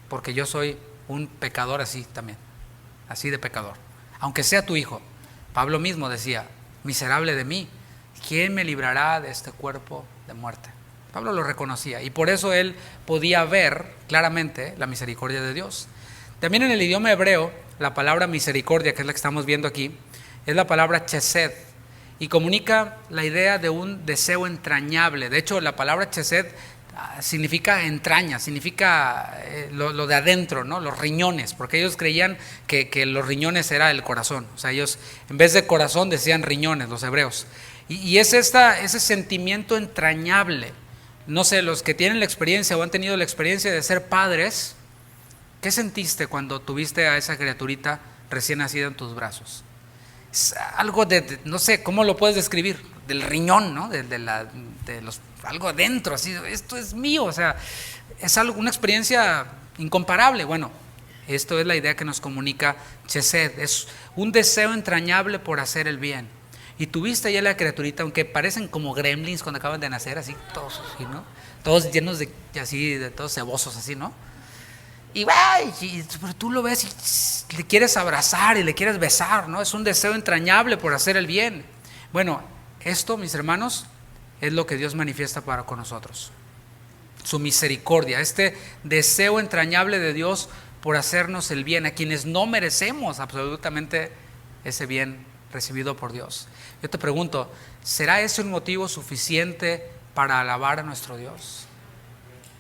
porque yo soy un pecador así también, así de pecador, aunque sea tu hijo. Pablo mismo decía, miserable de mí, ¿quién me librará de este cuerpo de muerte? Pablo lo reconocía y por eso él podía ver claramente la misericordia de Dios. También en el idioma hebreo, la palabra misericordia, que es la que estamos viendo aquí, es la palabra chesed y comunica la idea de un deseo entrañable. De hecho, la palabra chesed significa entraña, significa lo de adentro, ¿no? Los riñones, porque ellos creían que los riñones era el corazón. O sea, ellos en vez de corazón decían riñones, los hebreos. Y es ese sentimiento entrañable. No sé, los que tienen la experiencia o han tenido la experiencia de ser padres, ¿qué sentiste cuando tuviste a esa criaturita recién nacida en tus brazos? Es algo no sé, ¿cómo lo puedes describir? Del riñón, ¿no? Algo adentro, así, esto es mío, o sea, es algo, una experiencia incomparable. Bueno, esto es la idea que nos comunica Chesed, es un deseo entrañable por hacer el bien. Y tuviste ya la criaturita, aunque parecen como gremlins cuando acaban de nacer, así, todos, así, ¿no? Todos llenos de todos cebosos, así, ¿no? Pero tú lo ves y le quieres abrazar y le quieres besar, ¿no? Es un deseo entrañable por hacer el bien. Bueno, esto, mis hermanos, es lo que Dios manifiesta para con nosotros. Su misericordia, este deseo entrañable de Dios por hacernos el bien, a quienes no merecemos absolutamente ese bien recibido por Dios. Yo te pregunto, ¿será ese un motivo suficiente para alabar a nuestro Dios?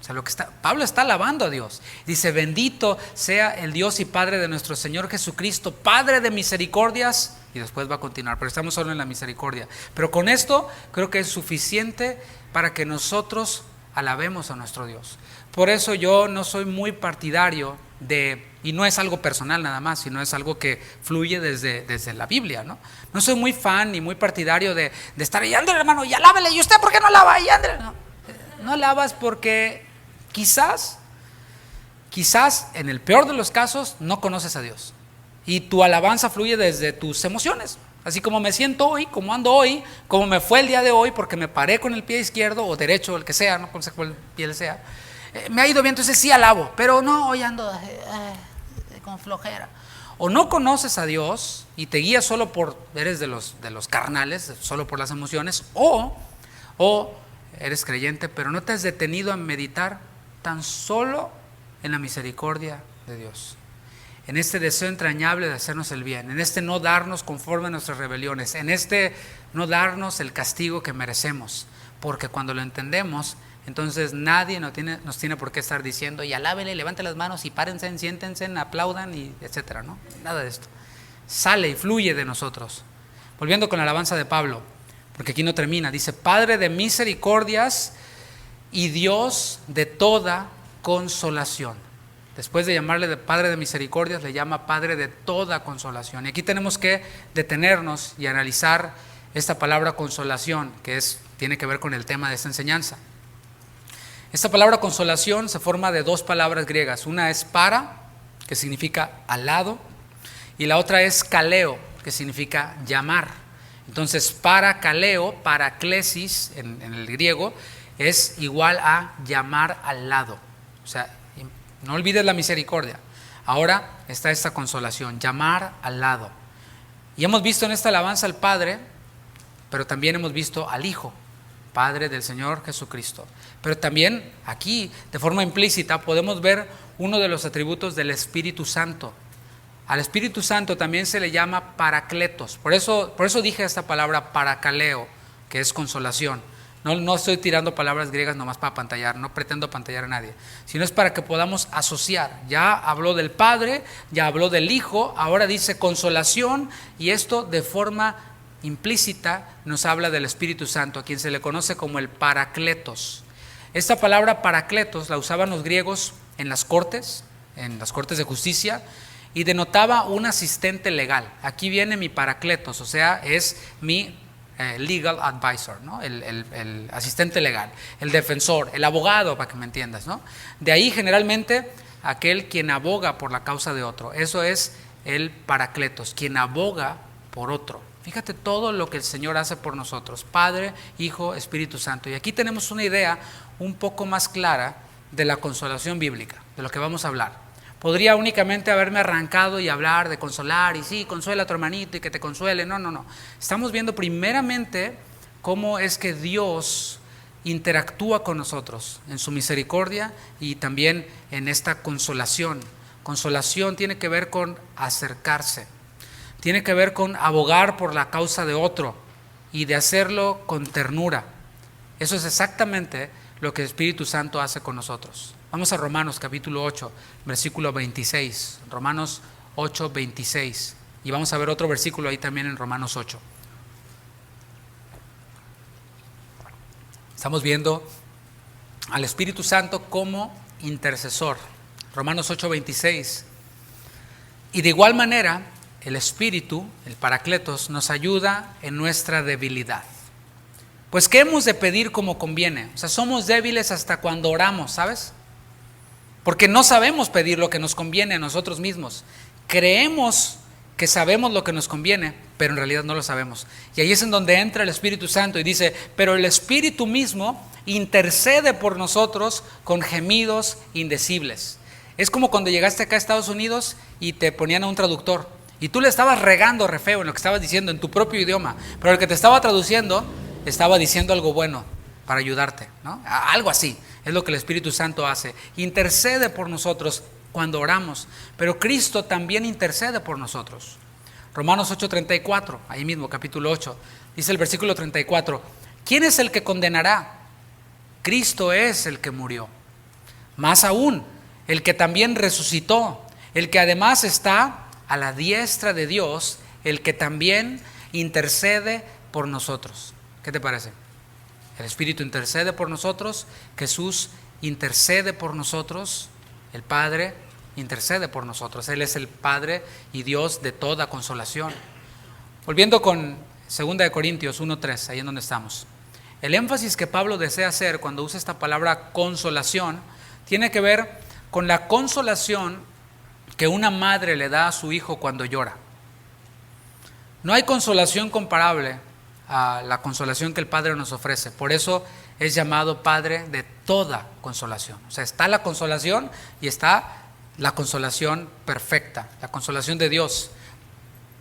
O sea, Pablo está alabando a Dios. Dice, bendito sea el Dios y Padre de nuestro Señor Jesucristo, Padre de misericordias. Y después va a continuar, pero estamos solo en la misericordia. Pero con esto creo que es suficiente para que nosotros alabemos a nuestro Dios. Por eso yo no soy muy partidario y no es algo personal nada más, sino es algo que fluye desde la Biblia, ¿no? No soy muy fan ni muy partidario de estar ahí, ándale hermano, y alábele, y usted ¿por qué no alaba? Y ándale. No alabas porque quizás en el peor de los casos no conoces a Dios. Y tu alabanza fluye desde tus emociones. Así como me siento hoy, como ando hoy, como me fue el día de hoy, porque me paré con el pie izquierdo o derecho, el que sea, no sé cuál pie sea. Me ha ido bien, entonces sí alabo, pero no, hoy ando con flojera. O no conoces a Dios y te guías solo eres de los carnales, solo por las emociones, o eres creyente, pero no te has detenido a meditar tan solo en la misericordia de Dios, en este deseo entrañable de hacernos el bien, en este no darnos conforme a nuestras rebeliones, en este no darnos el castigo que merecemos, porque cuando lo entendemos, entonces nadie nos tiene por qué estar diciendo y alábele, levante las manos y párense, siéntense, aplaudan y etcétera, ¿no? Nada de esto. Sale y fluye de nosotros. Volviendo con la alabanza de Pablo, porque aquí no termina, dice, Padre de misericordias y Dios de toda consolación. Después de llamarle de Padre de misericordias, le llama Padre de toda consolación. Y aquí tenemos que detenernos y analizar esta palabra consolación, que tiene que ver con el tema de esta enseñanza. Esta palabra consolación se forma de dos palabras griegas. Una es para, que significa al lado, y la otra es kaleo, que significa llamar. Entonces, parakaleo, paraklesis en el griego, es igual a llamar al lado. O sea, no olvides la misericordia. Ahora está esta consolación, llamar al lado. Y hemos visto en esta alabanza al Padre, pero también hemos visto al Hijo, Padre del Señor Jesucristo. Pero también aquí, de forma implícita, podemos ver uno de los atributos del Espíritu Santo. Al Espíritu Santo también se le llama Paracletos. Por eso dije esta palabra parakaleo, que es consolación. No estoy tirando palabras griegas nomás para apantallar, no pretendo apantallar a nadie, sino es para que podamos asociar. Ya habló del Padre, ya habló del Hijo, ahora dice consolación, y esto de forma implícita nos habla del Espíritu Santo, a quien se le conoce como el Paracletos. Esta palabra Paracletos la usaban los griegos en las cortes de justicia, y denotaba un asistente legal. Aquí viene mi Paracletos, o sea, es mi legal advisor, ¿no? El asistente legal, el defensor, el abogado, para que me entiendas, ¿no? De ahí generalmente aquel quien aboga por la causa de otro. Eso es el Paracletos, quien aboga por otro. Fíjate todo lo que el Señor hace por nosotros, Padre, Hijo, Espíritu Santo. Y aquí tenemos una idea un poco más clara de la consolación bíblica, de lo que vamos a hablar. Podría únicamente haberme arrancado y hablar de consolar, y sí, consuela a tu hermanito y que te consuele. No. Estamos viendo primeramente cómo es que Dios interactúa con nosotros en su misericordia y también en esta consolación. Consolación tiene que ver con acercarse, tiene que ver con abogar por la causa de otro y de hacerlo con ternura. Eso es exactamente lo que el Espíritu Santo hace con nosotros. Vamos a Romanos capítulo 8, versículo 26. Romanos 8, 26. Y vamos a ver otro versículo ahí también en Romanos 8. Estamos viendo al Espíritu Santo como intercesor. Romanos 8, 26. Y de igual manera, el Espíritu, el Paracletos, nos ayuda en nuestra debilidad. Pues, ¿qué hemos de pedir como conviene? O sea, somos débiles hasta cuando oramos, ¿sabes? Porque no sabemos pedir lo que nos conviene a nosotros mismos. Creemos que sabemos lo que nos conviene, pero en realidad no lo sabemos. Y ahí es en donde entra el Espíritu Santo y dice, pero el Espíritu mismo intercede por nosotros con gemidos indecibles. Es como cuando llegaste acá a Estados Unidos y te ponían a un traductor. Y tú le estabas regando re feo en lo que estabas diciendo en tu propio idioma, pero el que te estaba traduciendo estaba diciendo algo bueno para ayudarte, ¿no? Algo así es lo que el Espíritu Santo hace. Intercede por nosotros cuando oramos, pero Cristo también intercede por nosotros. Romanos 8:34, ahí mismo, capítulo 8, dice el versículo 34, ¿quién es el que condenará? Cristo es el que murió. Más aún, el que también resucitó, el que además está a la diestra de Dios, el que también intercede por nosotros. ¿Qué te parece? El Espíritu intercede por nosotros, Jesús intercede por nosotros, el Padre intercede por nosotros. Él es el Padre y Dios de toda consolación. Volviendo con 2 Corintios 1:3, ahí en donde estamos. El énfasis que Pablo desea hacer cuando usa esta palabra consolación tiene que ver con la consolación que una madre le da a su hijo cuando llora. No hay consolación comparable a la consolación que el Padre nos ofrece. Por eso es llamado Padre de toda consolación. O sea, está la consolación y está la consolación perfecta, la consolación de Dios.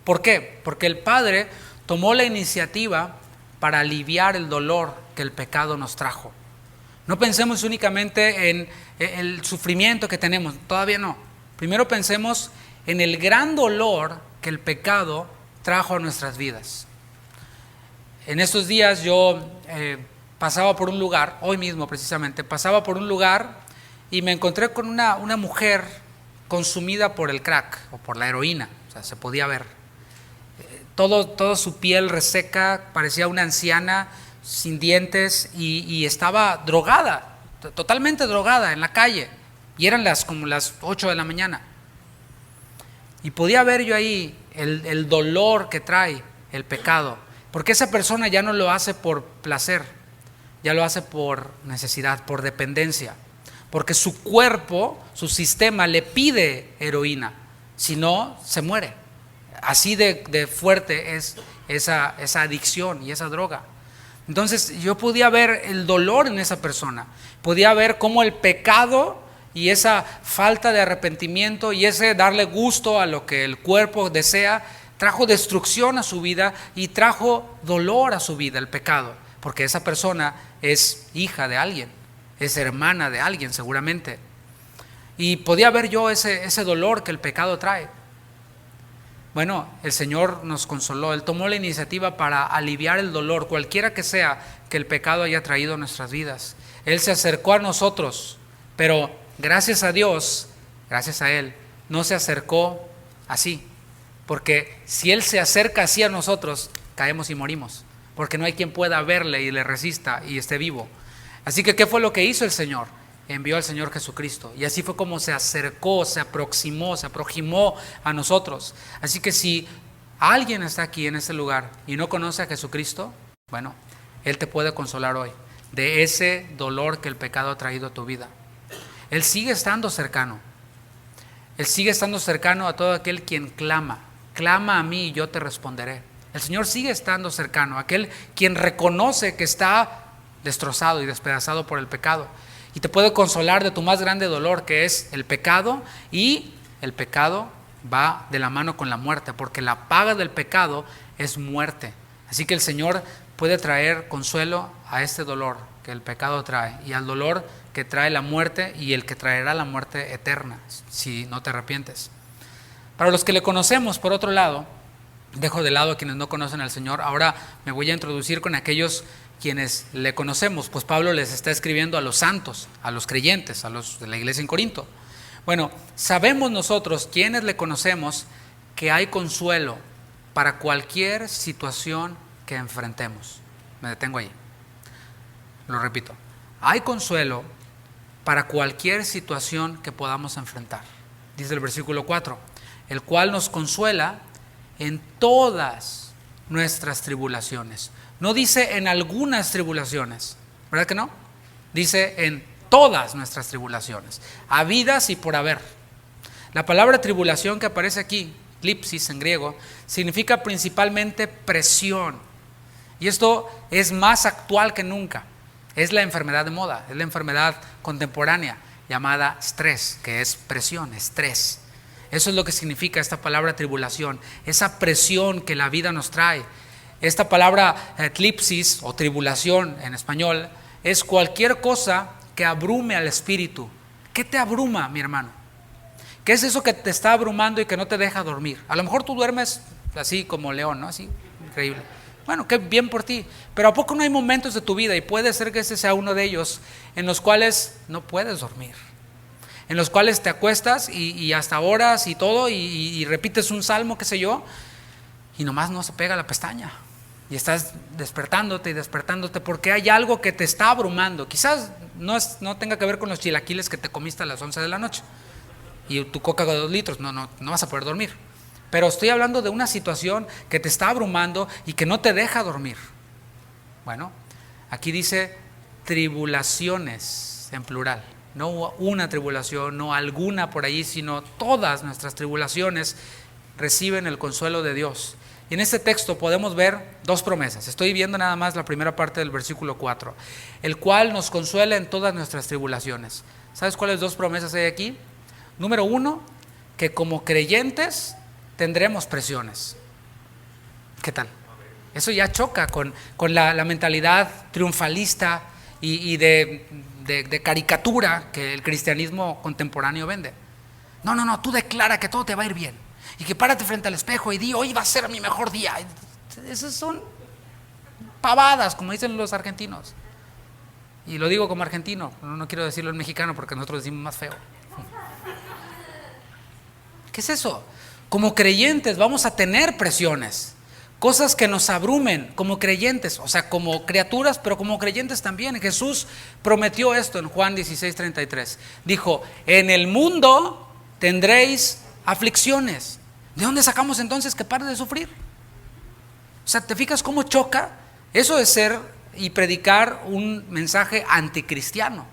¿Por qué? Porque el Padre tomó la iniciativa para aliviar el dolor que el pecado nos trajo. No pensemos únicamente en el sufrimiento que tenemos, todavía no. Primero pensemos en el gran dolor que el pecado trajo a nuestras vidas. En estos días yo pasaba por un lugar, hoy mismo precisamente, pasaba por un lugar y me encontré con una mujer consumida por el crack o por la heroína, o sea, se podía ver. Toda su piel reseca, parecía una anciana sin dientes y estaba drogada, totalmente drogada en la calle. Y eran como las 8 de la mañana. Y podía ver yo ahí el dolor que trae el pecado. Porque esa persona ya no lo hace por placer, ya lo hace por necesidad, por dependencia. Porque su cuerpo, su sistema le pide heroína, si no, se muere. Así de fuerte es esa adicción y esa droga. Entonces yo podía ver el dolor en esa persona, podía ver cómo el pecado y esa falta de arrepentimiento y ese darle gusto a lo que el cuerpo desea trajo destrucción a su vida y trajo dolor a su vida, el pecado, porque esa persona es hija de alguien, es hermana de alguien seguramente. Y podía ver yo ese dolor que el pecado trae. Bueno, el Señor nos consoló, Él tomó la iniciativa para aliviar el dolor, cualquiera que sea que el pecado haya traído a nuestras vidas. Él se acercó a nosotros, pero gracias a Dios, gracias a Él, no se acercó así, porque si Él se acerca así a nosotros, caemos y morimos, porque no hay quien pueda verle y le resista y esté vivo. Así que, ¿qué fue lo que hizo el Señor? Envió al Señor Jesucristo, y así fue como se acercó, se aproximó a nosotros. Así que si alguien está aquí en este lugar y no conoce a Jesucristo, bueno, Él te puede consolar hoy de ese dolor que el pecado ha traído a tu vida. Él sigue estando cercano. Él sigue estando cercano a todo aquel quien clama a mí y yo te responderé. El Señor sigue estando cercano a aquel quien reconoce que está destrozado y despedazado por el pecado. Y te puede consolar de tu más grande dolor, que es el pecado, y el pecado va de la mano con la muerte, porque la paga del pecado es muerte. Así que el Señor puede traer consuelo a este dolor que el pecado trae, y al dolor que trae la muerte y el que traerá la muerte eterna, si no te arrepientes. Para los que le conocemos, por otro lado, dejo de lado a quienes no conocen al Señor, ahora me voy a introducir con aquellos quienes le conocemos, pues Pablo les está escribiendo a los santos, a los creyentes, a los de la iglesia en Corinto. Bueno, sabemos nosotros, quienes le conocemos, que hay consuelo para cualquier situación que enfrentemos. Me detengo ahí. Lo repito. Hay consuelo para cualquier situación que podamos enfrentar. Dice el versículo 4, el cual nos consuela en todas nuestras tribulaciones. No dice en algunas tribulaciones, ¿verdad que no? Dice en todas nuestras tribulaciones, habidas y por haber. La palabra tribulación que aparece aquí, klipsis en griego, significa principalmente presión. Y esto es más actual que nunca. Es la enfermedad de moda, es la enfermedad contemporánea llamada estrés, que es presión, estrés. Eso es lo que significa esta palabra tribulación, esa presión que la vida nos trae. Esta palabra eclipsis o tribulación en español es cualquier cosa que abrume al espíritu. ¿Qué te abruma, mi hermano? ¿Qué es eso que te está abrumando y que no te deja dormir? A lo mejor tú duermes así como león, ¿no? Así, increíble. Bueno, qué bien por ti. Pero ¿a poco no hay momentos de tu vida, y puede ser que ese sea uno de ellos, en los cuales no puedes dormir? En los cuales te acuestas y hasta horas y todo y repites un salmo, qué sé yo, y nomás no se pega la pestaña. Y estás despertándote porque hay algo que te está abrumando. Quizás no tenga que ver con los chilaquiles que te comiste a las 11 de la noche y tu coca de 2 litros, no vas a poder dormir. Pero estoy hablando de una situación que te está abrumando y que no te deja dormir. Bueno, aquí dice tribulaciones en plural. No una tribulación, no alguna por allí, sino todas nuestras tribulaciones reciben el consuelo de Dios. Y en este texto podemos ver dos promesas. Estoy viendo nada más la primera parte del versículo 4, el cual nos consuela en todas nuestras tribulaciones. ¿Sabes cuáles dos promesas hay aquí? Número 1, que como creyentes tendremos presiones. ¿Qué tal? Eso ya choca con la mentalidad triunfalista y de caricatura que el cristianismo contemporáneo vende. No, tú declara que todo te va a ir bien. Y que párate frente al espejo y di, hoy va a ser mi mejor día. Esas son pavadas, como dicen los argentinos. Y lo digo como argentino, no quiero decirlo en mexicano porque nosotros decimos más feo. ¿Qué es eso? Como creyentes vamos a tener presiones, cosas que nos abrumen como creyentes, o sea, como criaturas, pero como creyentes también. Jesús prometió esto en Juan 16:33. Dijo, en el mundo tendréis aflicciones. ¿De dónde sacamos entonces que pare de sufrir? O sea, ¿te fijas cómo choca? Eso es ser y predicar un mensaje anticristiano.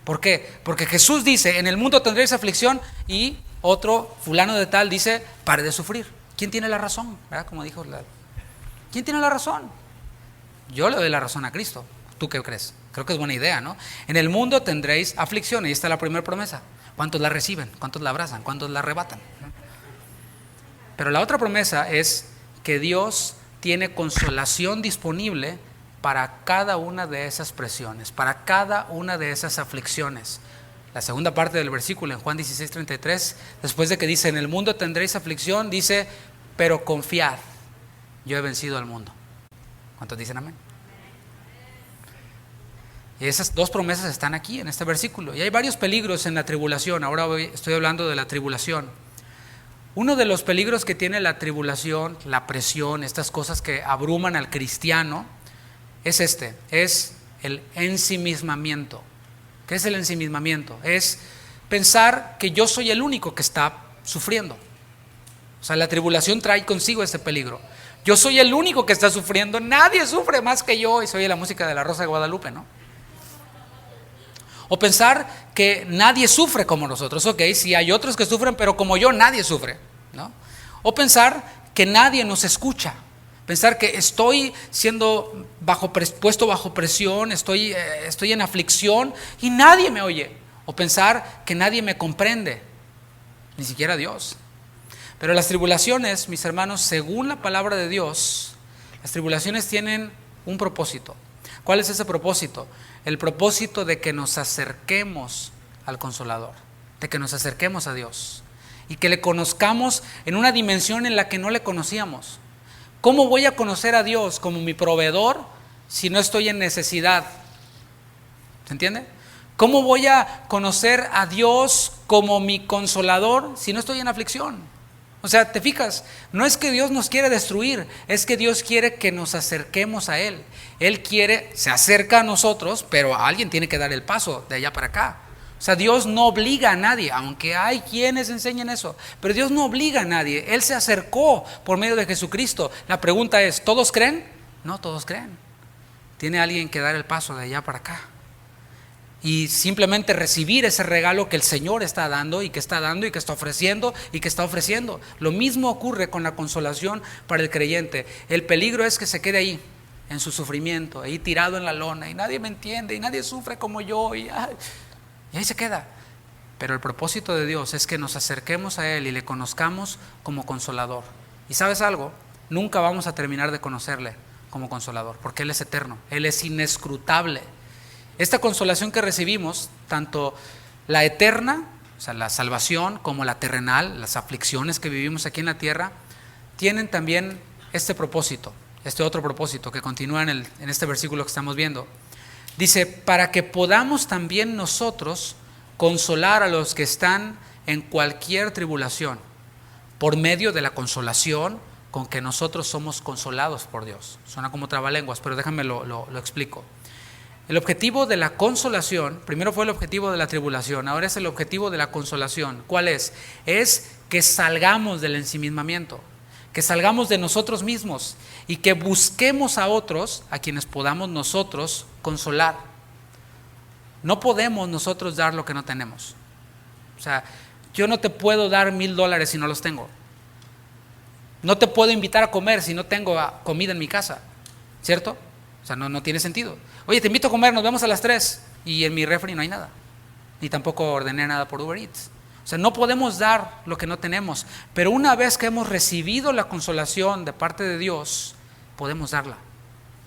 ¿Por qué? Porque Jesús dice, en el mundo tendréis aflicción, y otro fulano de tal dice, pare de sufrir. ¿quién tiene la razón? ¿Verdad? Como dijo ¿quién tiene la razón? Yo le doy la razón a Cristo. ¿Tú qué crees? Creo que es buena idea, ¿no? En el mundo tendréis aflicción, y ahí está la primera promesa. ¿Cuántos la reciben? ¿Cuántos la abrazan? ¿Cuántos la arrebatan? Pero la otra promesa es que Dios tiene consolación disponible para cada una de esas presiones, para cada una de esas aflicciones. La segunda parte del versículo en Juan 16:33, después de que dice, en el mundo tendréis aflicción, dice, pero confiad, yo he vencido al mundo. ¿Cuántos dicen amén? Y esas dos promesas están aquí en este versículo. Y hay varios peligros en la tribulación. Ahora estoy hablando de la tribulación. Uno de los peligros que tiene la tribulación, la presión, estas cosas que abruman al cristiano, es el ensimismamiento. ¿Qué es el ensimismamiento? Es pensar que yo soy el único que está sufriendo. O sea, la tribulación trae consigo ese peligro. Yo soy el único que está sufriendo, nadie sufre más que yo. Y se oye la música de la Rosa de Guadalupe, ¿no? O pensar que nadie sufre como nosotros. Ok, sí hay otros que sufren, pero como yo nadie sufre, ¿no? O pensar que nadie nos escucha. Pensar que estoy siendo puesto bajo presión, estoy en aflicción y nadie me oye. O pensar que nadie me comprende, ni siquiera Dios. Pero las tribulaciones, mis hermanos, según la palabra de Dios, las tribulaciones tienen un propósito. ¿Cuál es ese propósito? El propósito de que nos acerquemos al Consolador, de que nos acerquemos a Dios y que le conozcamos en una dimensión en la que no le conocíamos. ¿Cómo voy a conocer a Dios como mi proveedor si no estoy en necesidad? ¿Se entiende? ¿Cómo voy a conocer a Dios como mi consolador si no estoy en aflicción? O sea, te fijas, no es que Dios nos quiere destruir, es que Dios quiere que nos acerquemos a Él. Él se acerca a nosotros, pero alguien tiene que dar el paso de allá para acá. O sea, Dios no obliga a nadie, aunque hay quienes enseñan eso, pero Dios no obliga a nadie. Él se acercó por medio de Jesucristo. La pregunta es, ¿todos creen? No, todos creen. Tiene alguien que dar el paso de allá para acá. Y simplemente recibir ese regalo que el Señor está dando y que está dando y que está ofreciendo y que está ofreciendo. Lo mismo ocurre con la consolación para el creyente. El peligro es que se quede ahí, en su sufrimiento, ahí tirado en la lona y nadie me entiende y nadie sufre como yo y ahí se queda. Pero el propósito de Dios es que nos acerquemos a Él y le conozcamos como consolador. ¿Y sabes algo? Nunca vamos a terminar de conocerle como consolador, porque Él es eterno, Él es inescrutable. Esta consolación que recibimos, tanto la eterna, o sea, la salvación, como la terrenal, las aflicciones que vivimos aquí en la tierra, tienen también este propósito, este otro propósito que continúa en este versículo que estamos viendo. Dice, para que podamos también nosotros consolar a los que están en cualquier tribulación, por medio de la consolación con que nosotros somos consolados por Dios. Suena como trabalenguas, pero déjame lo explico. El objetivo de la consolación, primero fue el objetivo de la tribulación, ahora es el objetivo de la consolación. ¿Cuál es? Es que salgamos del ensimismamiento, que salgamos de nosotros mismos y que busquemos a otros a quienes podamos nosotros consolar. No podemos nosotros dar lo que no tenemos. O sea, yo no te puedo dar $1,000 si no los tengo. No te puedo invitar a comer si no tengo comida en mi casa, ¿cierto? O sea, no tiene sentido. Oye, te invito a comer, nos vemos a las 3 y en mi refri no hay nada. Ni tampoco ordené nada por Uber Eats. O sea, no podemos dar lo que no tenemos. Pero una vez que hemos recibido la consolación de parte de Dios, podemos darla,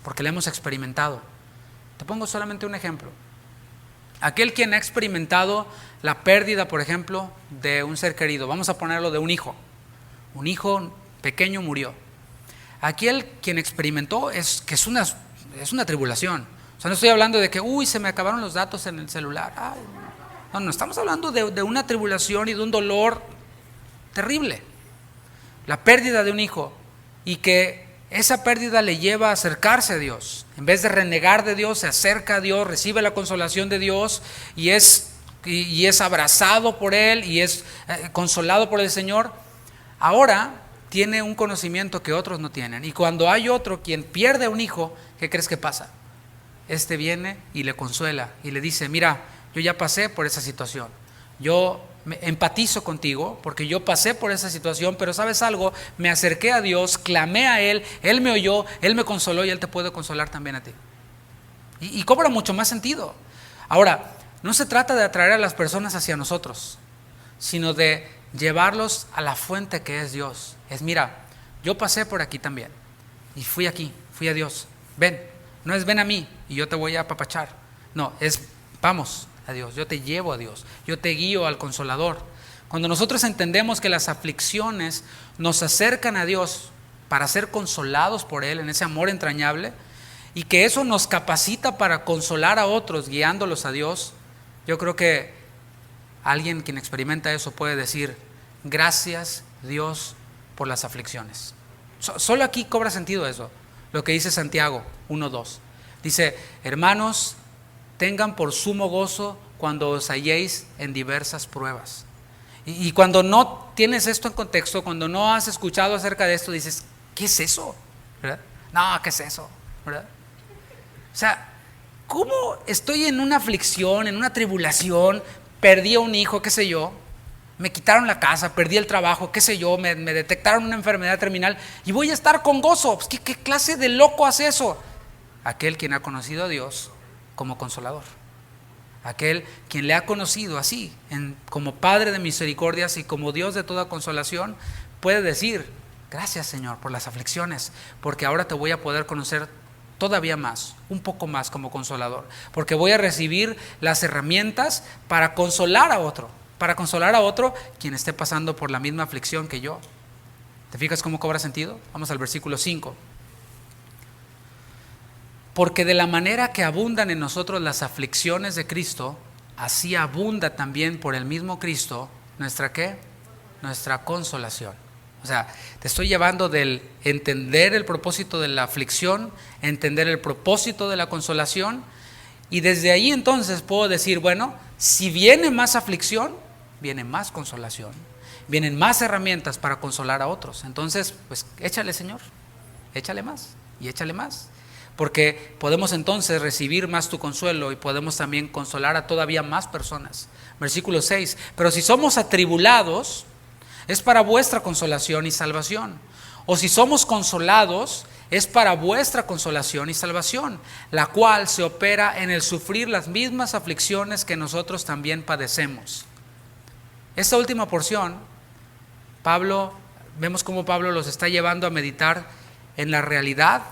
porque la hemos experimentado. Te pongo solamente un ejemplo. Aquel quien ha experimentado la pérdida, por ejemplo, de un ser querido, vamos a ponerlo de un hijo. Un hijo pequeño murió. Aquel quien experimentó es una tribulación. O sea, no estoy hablando de que, se me acabaron los datos en el celular. No, estamos hablando de una tribulación y de un dolor terrible. La pérdida de un hijo, y que esa pérdida le lleva a acercarse a Dios. En vez de renegar de Dios, se acerca a Dios, recibe la consolación de Dios y es abrazado por Él y es consolado por el Señor. Ahora tiene un conocimiento que otros no tienen. Y cuando hay otro quien pierde a un hijo, ¿qué crees que pasa? Este viene y le consuela y le dice, mira, yo ya pasé por esa situación. Yo me empatizo contigo porque yo pasé por esa situación, pero ¿sabes algo? Me acerqué a Dios, clamé a Él, Él me oyó, Él me consoló y Él te puede consolar también a ti. Y cobra mucho más sentido. Ahora, no se trata de atraer a las personas hacia nosotros, sino de llevarlos a la fuente que es Dios. Es, mira, yo pasé por aquí también y fui aquí, fui a Dios. Ven, no es ven a mí y yo te voy a apapachar. No, es vamos a Dios, yo te llevo a Dios, yo te guío al Consolador. Cuando nosotros entendemos que las aflicciones nos acercan a Dios para ser consolados por Él en ese amor entrañable y que eso nos capacita para consolar a otros guiándolos a Dios, yo creo que alguien quien experimenta eso puede decir, gracias Dios por las aflicciones. Solo aquí cobra sentido eso, lo que dice Santiago 1:2. Dice, hermanos, tengan por sumo gozo cuando os halléis en diversas pruebas. Y cuando no tienes esto en contexto, cuando no has escuchado acerca de esto, dices, ¿qué es eso? ¿Verdad? No, ¿qué es eso? ¿Verdad? O sea, ¿cómo estoy en una aflicción, en una tribulación? Perdí a un hijo, qué sé yo, me quitaron la casa, perdí el trabajo, qué sé yo, me detectaron una enfermedad terminal y voy a estar con gozo. Pues, ¿qué clase de loco hace eso? Aquel quien ha conocido a Dios como consolador, aquel quien le ha conocido así, como Padre de misericordias y como Dios de toda consolación, puede decir, gracias Señor por las aflicciones, porque ahora te voy a poder conocer todavía más, un poco más como consolador, porque voy a recibir las herramientas para consolar a otro quien esté pasando por la misma aflicción que yo. ¿Te fijas cómo cobra sentido? Vamos al versículo 5. Porque de la manera que abundan en nosotros las aflicciones de Cristo, así abunda también por el mismo Cristo nuestra ¿qué? Nuestra consolación. O sea, te estoy llevando del entender el propósito de la aflicción, entender el propósito de la consolación, y desde ahí entonces puedo decir, bueno, si viene más aflicción, viene más consolación, vienen más herramientas para consolar a otros. Entonces, pues échale Señor, échale más y échale más, porque podemos entonces recibir más tu consuelo y podemos también consolar a todavía más personas. Versículo 6, pero si somos atribulados, es para vuestra consolación y salvación. O si somos consolados, es para vuestra consolación y salvación, la cual se opera en el sufrir las mismas aflicciones que nosotros también padecemos. Esta última porción, vemos cómo Pablo los está llevando a meditar en la realidad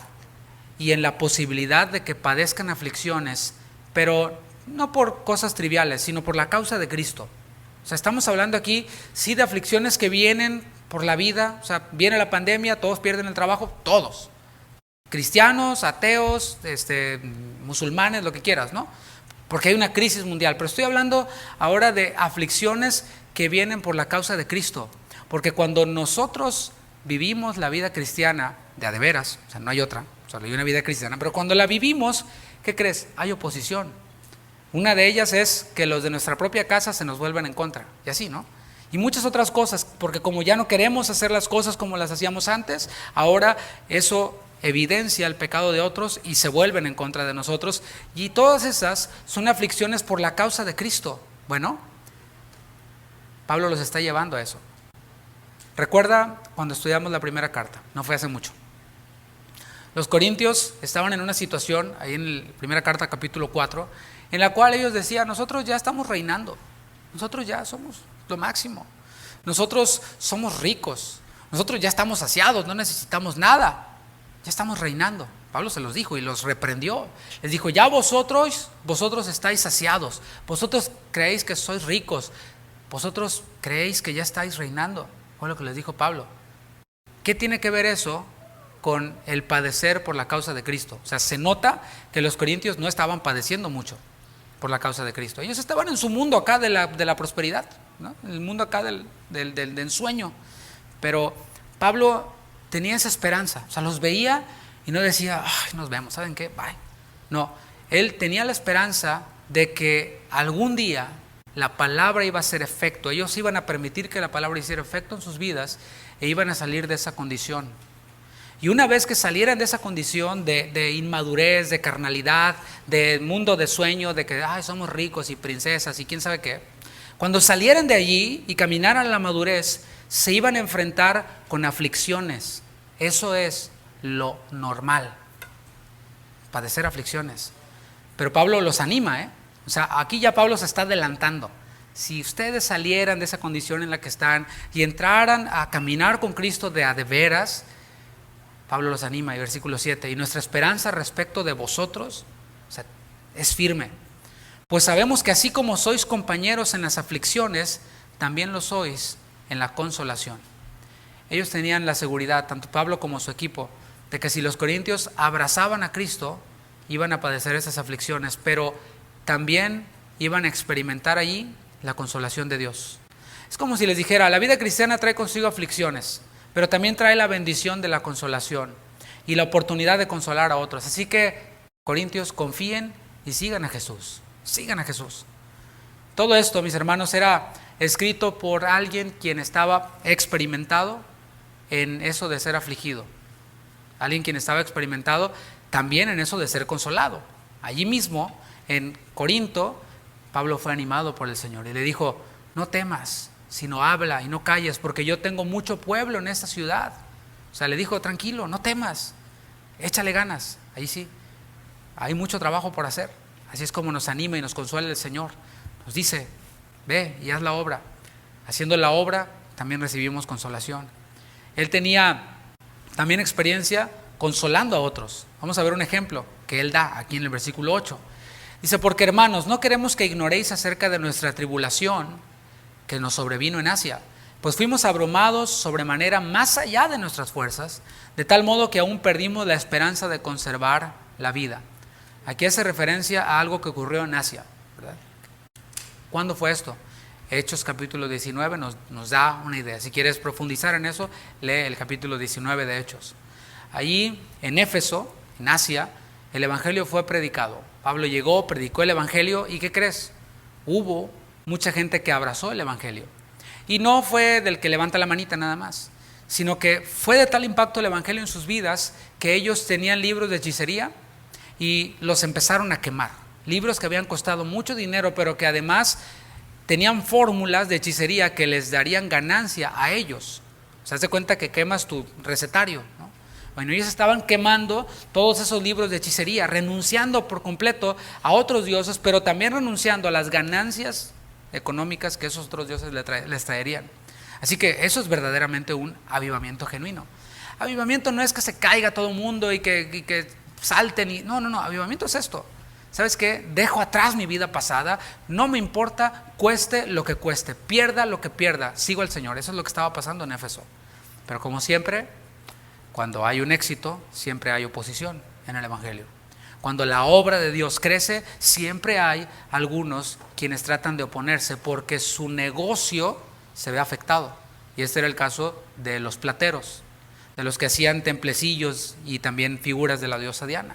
y en la posibilidad de que padezcan aflicciones, pero no por cosas triviales, sino por la causa de Cristo. O sea, estamos hablando aquí, sí, de aflicciones que vienen por la vida. O sea, viene la pandemia, todos pierden el trabajo, todos. Cristianos, ateos, musulmanes, lo que quieras, ¿no? Porque hay una crisis mundial. Pero estoy hablando ahora de aflicciones que vienen por la causa de Cristo. Porque cuando nosotros vivimos la vida cristiana de veras, o sea, no hay otra, solo hay una vida cristiana, pero cuando la vivimos, ¿qué crees? Hay oposición. Una de ellas es que los de nuestra propia casa se nos vuelven en contra, y así, ¿no? Y muchas otras cosas, porque como ya no queremos hacer las cosas como las hacíamos antes, ahora eso evidencia el pecado de otros y se vuelven en contra de nosotros, y todas esas son aflicciones por la causa de Cristo. Bueno, Pablo los está llevando a eso. Recuerda cuando estudiamos la primera carta, no fue hace mucho. Los corintios estaban en una situación, ahí en la primera carta capítulo 4, en la cual ellos decían, nosotros ya estamos reinando, nosotros ya somos lo máximo, nosotros somos ricos, nosotros ya estamos saciados, no necesitamos nada, ya estamos reinando. Pablo se los dijo y los reprendió, les dijo, ya vosotros estáis saciados, vosotros creéis que sois ricos, vosotros creéis que ya estáis reinando, fue lo que les dijo Pablo. ¿Qué tiene que ver eso con el padecer por la causa de Cristo? O sea, se nota que los corintios no estaban padeciendo mucho por la causa de Cristo. Ellos estaban en su mundo acá de la prosperidad, ¿no? En el mundo acá del ensueño. Pero Pablo tenía esa esperanza. O sea, los veía y no decía, ay, nos vemos, ¿saben qué? Bye. No, él tenía la esperanza de que algún día la palabra iba a hacer efecto. Ellos iban a permitir que la palabra hiciera efecto en sus vidas e iban a salir de esa condición. Y una vez que salieran de esa condición de inmadurez, de carnalidad, de mundo de sueño, de que somos ricos y princesas y quién sabe qué, Cuando salieran de allí y caminaran a la madurez, se iban a enfrentar con aflicciones. Eso es lo normal, padecer aflicciones. Pero Pablo los anima, O sea, aquí ya Pablo se está adelantando. Si ustedes salieran de esa condición en la que están y entraran a caminar con Cristo de a de veras, Pablo los anima, y versículo 7, y nuestra esperanza respecto de vosotros, o sea, es firme. Pues sabemos que así como sois compañeros en las aflicciones, también lo sois en la consolación. Ellos tenían la seguridad, tanto Pablo como su equipo, de que si los corintios abrazaban a Cristo, iban a padecer esas aflicciones, pero también iban a experimentar allí la consolación de Dios. Es como si les dijera, la vida cristiana trae consigo aflicciones, pero también trae la bendición de la consolación y la oportunidad de consolar a otros. Así que, corintios, confíen y sigan a Jesús. Sigan a Jesús. Todo esto, mis hermanos, era escrito por alguien quien estaba experimentado en eso de ser afligido. Alguien quien estaba experimentado también en eso de ser consolado. Allí mismo, en Corinto, Pablo fue animado por el Señor y le dijo, no temas, sino habla y no calles, porque yo tengo mucho pueblo en esta ciudad. O sea, le dijo, tranquilo, no temas, échale ganas. Ahí sí, hay mucho trabajo por hacer. Así es como nos anima y nos consuela el Señor. Nos dice, ve y haz la obra. Haciendo la obra también recibimos consolación. Él tenía también experiencia consolando a otros. Vamos a ver un ejemplo que él da aquí en el versículo 8. Dice, porque hermanos, no queremos que ignoréis acerca de nuestra tribulación que nos sobrevino en Asia, pues fuimos abrumados sobremanera más allá de nuestras fuerzas, de tal modo que aún perdimos la esperanza de conservar la vida. Aquí hace referencia a algo que ocurrió en Asia, ¿verdad? ¿Cuándo fue esto? Hechos capítulo 19 nos da una idea. Si quieres profundizar en eso, lee el capítulo 19 de Hechos. Allí en Éfeso, en Asia, el evangelio fue predicado. Pablo llegó, predicó el evangelio y ¿qué crees? Hubo mucha gente que abrazó el evangelio. Y no fue del que levanta la manita nada más, sino que fue de tal impacto el evangelio en sus vidas que ellos tenían libros de hechicería y los empezaron a quemar. Libros que habían costado mucho dinero, pero que además tenían fórmulas de hechicería que les darían ganancia a ellos. O sea, haz de cuenta que quemas tu recetario, ¿no? Bueno, ellos estaban quemando todos esos libros de hechicería, renunciando por completo a otros dioses, pero también renunciando a las ganancias económicas que esos otros dioses les traerían. Así que eso es verdaderamente un avivamiento genuino. Avivamiento no es que se caiga todo el mundo y que salten. No, avivamiento es esto. ¿Sabes qué? Dejo atrás mi vida pasada, no me importa, cueste lo que cueste, pierda lo que pierda, sigo al Señor. Eso es lo que estaba pasando en Éfeso. Pero como siempre, cuando hay un éxito, siempre hay oposición en el evangelio. Cuando la obra de Dios crece, siempre hay algunos quienes tratan de oponerse porque su negocio se ve afectado. Y este era el caso de los plateros, de los que hacían templecillos y también figuras de la diosa Diana.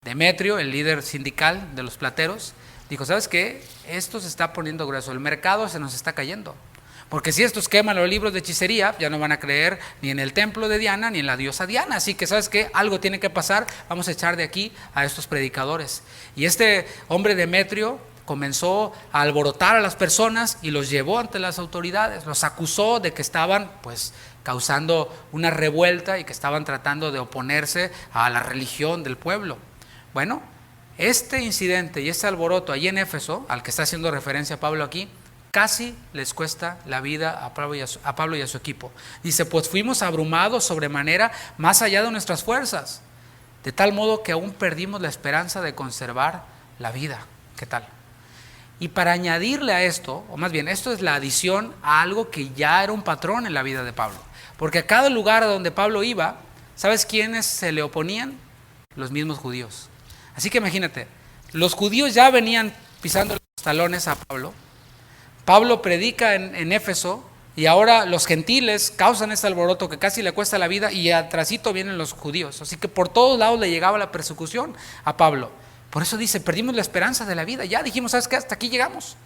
Demetrio, el líder sindical de los plateros, dijo, ¿sabes qué? Esto se está poniendo grueso, el mercado se nos está cayendo. Porque si estos queman los libros de hechicería, ya no van a creer ni en el templo de Diana ni en la diosa Diana. Así que, ¿sabes qué? Algo tiene que pasar, vamos a echar de aquí a estos predicadores. Y este hombre Demetrio comenzó a alborotar a las personas y los llevó ante las autoridades. Los acusó de que estaban, causando una revuelta y que estaban tratando de oponerse a la religión del pueblo. Bueno, este incidente y este alboroto allí en Éfeso, al que está haciendo referencia Pablo aquí, casi les cuesta la vida a Pablo y a su equipo. Dice, pues fuimos abrumados sobremanera más allá de nuestras fuerzas, de tal modo que aún perdimos la esperanza de conservar la vida. ¿Qué tal? Y para añadirle a esto, o más bien, esto es la adición a algo que ya era un patrón en la vida de Pablo. Porque a cada lugar a donde Pablo iba, ¿sabes quiénes se le oponían? Los mismos judíos. Así que imagínate, los judíos ya venían pisando los talones a Pablo. Pablo predica en Éfeso y ahora los gentiles causan este alboroto que casi le cuesta la vida y atrasito vienen los judíos. Así que por todos lados le llegaba la persecución a Pablo. Por eso dice, perdimos la esperanza de la vida. Ya dijimos, ¿sabes qué? Hasta aquí llegamos.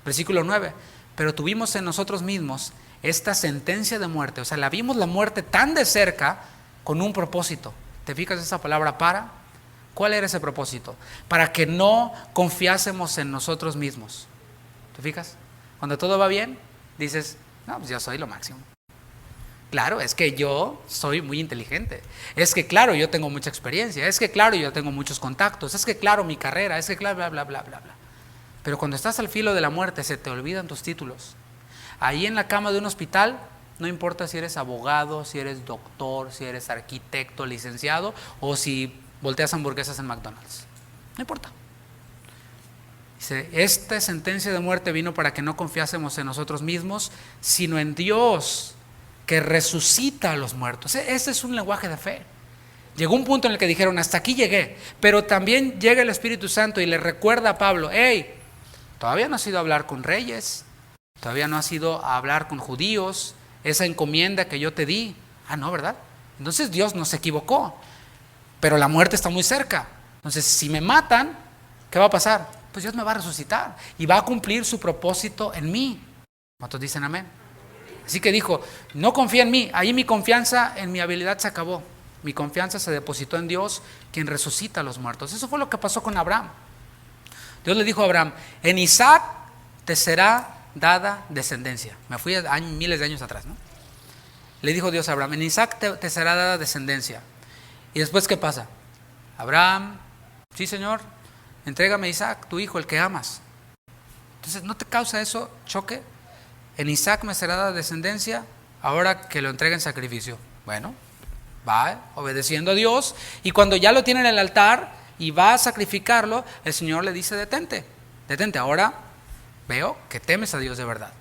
Versículo 9. Pero tuvimos en nosotros mismos esta sentencia de muerte. O sea, la vimos la muerte tan de cerca con un propósito. ¿Te fijas esa palabra para? ¿Cuál era ese propósito? Para que no confiásemos en nosotros mismos. ¿Te fijas? Cuando todo va bien, dices, no, pues yo soy lo máximo. Claro, es que yo soy muy inteligente. Es que claro, yo tengo mucha experiencia. Es que claro, yo tengo muchos contactos. Es que claro, mi carrera. Es que claro, bla, bla, bla, bla, bla. Pero cuando estás al filo de la muerte, se te olvidan tus títulos. Ahí en la cama de un hospital, no importa si eres abogado, si eres doctor, si eres arquitecto, licenciado, o si volteas hamburguesas en McDonald's. No importa. Dice, esta sentencia de muerte vino para que no confiásemos en nosotros mismos, sino en Dios, que resucita a los muertos. Ese es un lenguaje de fe. Llegó un punto en el que dijeron, hasta aquí llegué, pero también llega el Espíritu Santo y le recuerda a Pablo, hey, todavía no has ido a hablar con reyes, todavía no has ido a hablar con judíos, esa encomienda que yo te di. Ah, no, ¿verdad? Entonces Dios no se equivocó, pero la muerte está muy cerca. Entonces, si me matan, ¿qué va a pasar? Pues Dios me va a resucitar y va a cumplir su propósito en mí. ¿Cuántos dicen amén? Así que dijo, no confía en mí, ahí mi confianza en mi habilidad se acabó. Mi confianza se depositó en Dios, quien resucita a los muertos. Eso fue lo que pasó con Abraham. Dios le dijo a Abraham, en Isaac te será dada descendencia. Me fui a miles de años atrás, ¿no? Le dijo Dios a Abraham, en Isaac te será dada descendencia. Y después, ¿qué pasa? Abraham, sí Señor, entrégame a Isaac, tu hijo, el que amas. Entonces, ¿no te causa eso choque? En Isaac me será dada descendencia, ahora que lo entregue en sacrificio. Bueno, va obedeciendo a Dios, y cuando ya lo tiene en el altar y va a sacrificarlo, el Señor le dice, detente, ahora veo que temes a Dios de verdad.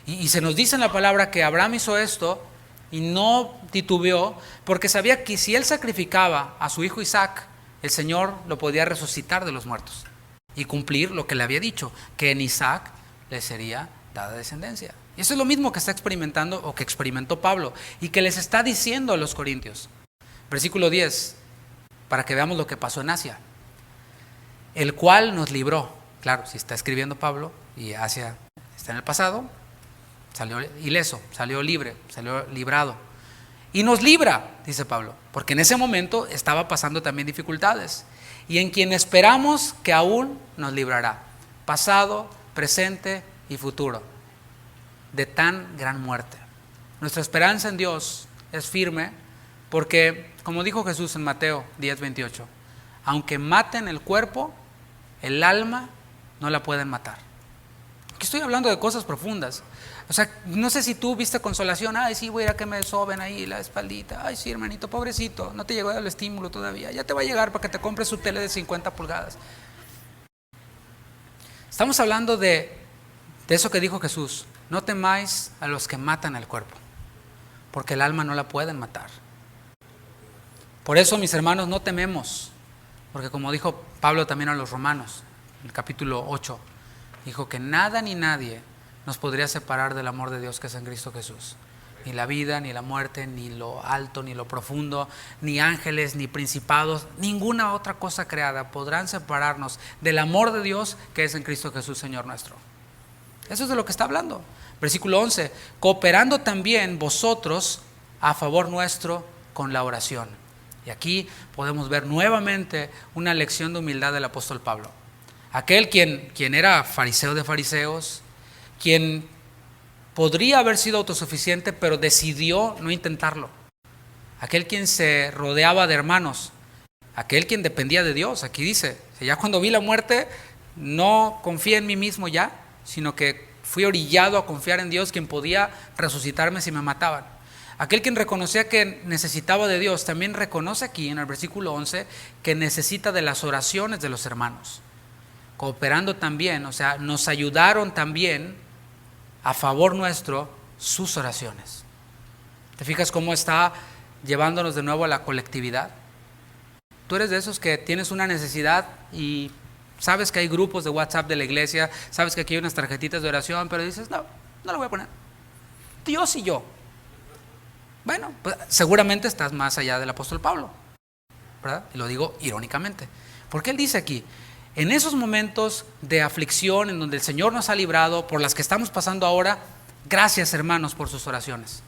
Y se nos dice en la palabra que Abraham hizo esto y no titubeó, porque sabía que si él sacrificaba a su hijo Isaac, el Señor lo podía resucitar de los muertos y cumplir lo que le había dicho, que en Isaac le sería dada descendencia. Y eso es lo mismo que está experimentando o que experimentó Pablo y que les está diciendo a los corintios. Versículo 10, para que veamos lo que pasó en Asia. El cual nos libró. Claro, si está escribiendo Pablo y Asia está en el pasado, salió ileso, salió libre, salió librado. Y nos libra, dice Pablo, porque en ese momento estaba pasando también dificultades. Y en quien esperamos que aún nos librará, pasado, presente y futuro, de tan gran muerte. Nuestra esperanza en Dios es firme porque, como dijo Jesús en Mateo 10:28, aunque maten el cuerpo, el alma no la pueden matar. Aquí estoy hablando de cosas profundas. O sea, no sé si tú viste consolación. Ay, sí, voy a ir a que me soben ahí la espaldita. Ay, sí, hermanito, pobrecito, no te llegó el estímulo todavía. Ya te va a llegar para que te compres su tele de 50 pulgadas. Estamos hablando de eso que dijo Jesús. No temáis a los que matan el cuerpo, porque el alma no la pueden matar. Por eso, mis hermanos, no tememos, porque como dijo Pablo también a los romanos, en el capítulo 8, dijo que nada ni nadie nos podría separar del amor de Dios que es en Cristo Jesús. Ni la vida, ni la muerte, ni lo alto, ni lo profundo, ni ángeles, ni principados, ninguna otra cosa creada podrán separarnos del amor de Dios que es en Cristo Jesús, Señor nuestro. Eso es de lo que está hablando. Versículo 11, cooperando también vosotros a favor nuestro con la oración. Y aquí podemos ver nuevamente una lección de humildad del apóstol Pablo. Aquel quien era fariseo de fariseos, quien podría haber sido autosuficiente, pero decidió no intentarlo. Aquel quien se rodeaba de hermanos, aquel quien dependía de Dios. Aquí dice, ya cuando vi la muerte, no confié en mí mismo ya, sino que fui orillado a confiar en Dios, quien podía resucitarme si me mataban. Aquel quien reconocía que necesitaba de Dios, también reconoce aquí en el versículo 11 que necesita de las oraciones de los hermanos. Cooperando también, o sea, nos ayudaron también a favor nuestro sus oraciones. ¿Te fijas cómo está llevándonos de nuevo a la colectividad? Tú eres de esos que tienes una necesidad y sabes que hay grupos de WhatsApp de la iglesia, sabes que aquí hay unas tarjetitas de oración, pero dices, no lo voy a poner. Dios y yo. Bueno, pues seguramente estás más allá del apóstol Pablo, ¿verdad? Y lo digo irónicamente. Porque él dice aquí, en esos momentos de aflicción en donde el Señor nos ha librado, por las que estamos pasando ahora, gracias hermanos por sus oraciones.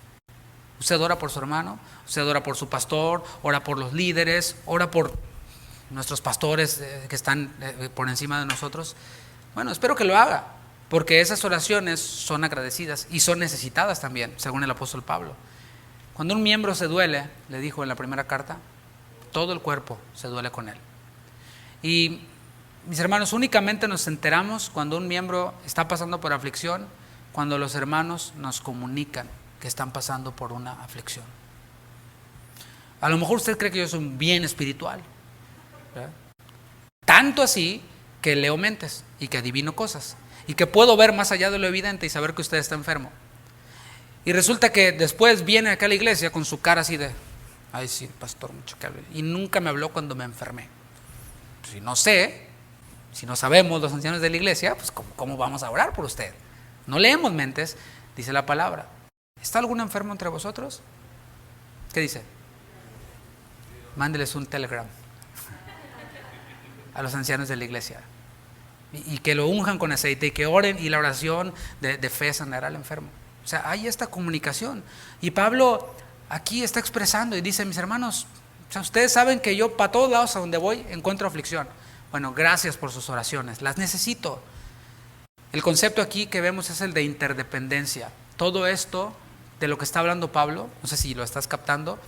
Usted ora por su hermano, usted ora por su pastor, ora por los líderes, ora por nuestros pastores que están por encima de nosotros. Bueno, espero que lo haga, porque esas oraciones son agradecidas y son necesitadas también, según el apóstol Pablo. Cuando un miembro se duele, le dijo en la primera carta, todo el cuerpo se duele con él. Y mis hermanos, únicamente nos enteramos cuando un miembro está pasando por aflicción, cuando los hermanos nos comunican que están pasando por una aflicción. A lo mejor usted cree que yo soy un bien espiritual, ¿verdad? Tanto así que leo mentes y que adivino cosas y que puedo ver más allá de lo evidente y saber que usted está enfermo. Y resulta que después viene acá a la iglesia con su cara así de, ay sí, pastor, mucho que hable, y nunca me habló cuando me enfermé. Si no sé, si no sabemos los ancianos de la iglesia, pues ¿cómo vamos a orar por usted? No leemos mentes, dice la palabra. ¿Está algún enfermo entre vosotros? ¿Qué dice? Mándeles un telegram a los ancianos de la iglesia y que lo unjan con aceite y que oren, y la oración de fe sanará al enfermo. O sea, hay esta comunicación. Y Pablo aquí está expresando y dice, mis hermanos, o sea, ustedes saben que yo para todos lados a donde voy encuentro aflicción. Bueno, gracias por sus oraciones, las necesito. El concepto aquí que vemos es el de interdependencia. Todo esto de lo que está hablando Pablo, no sé si lo estás captando,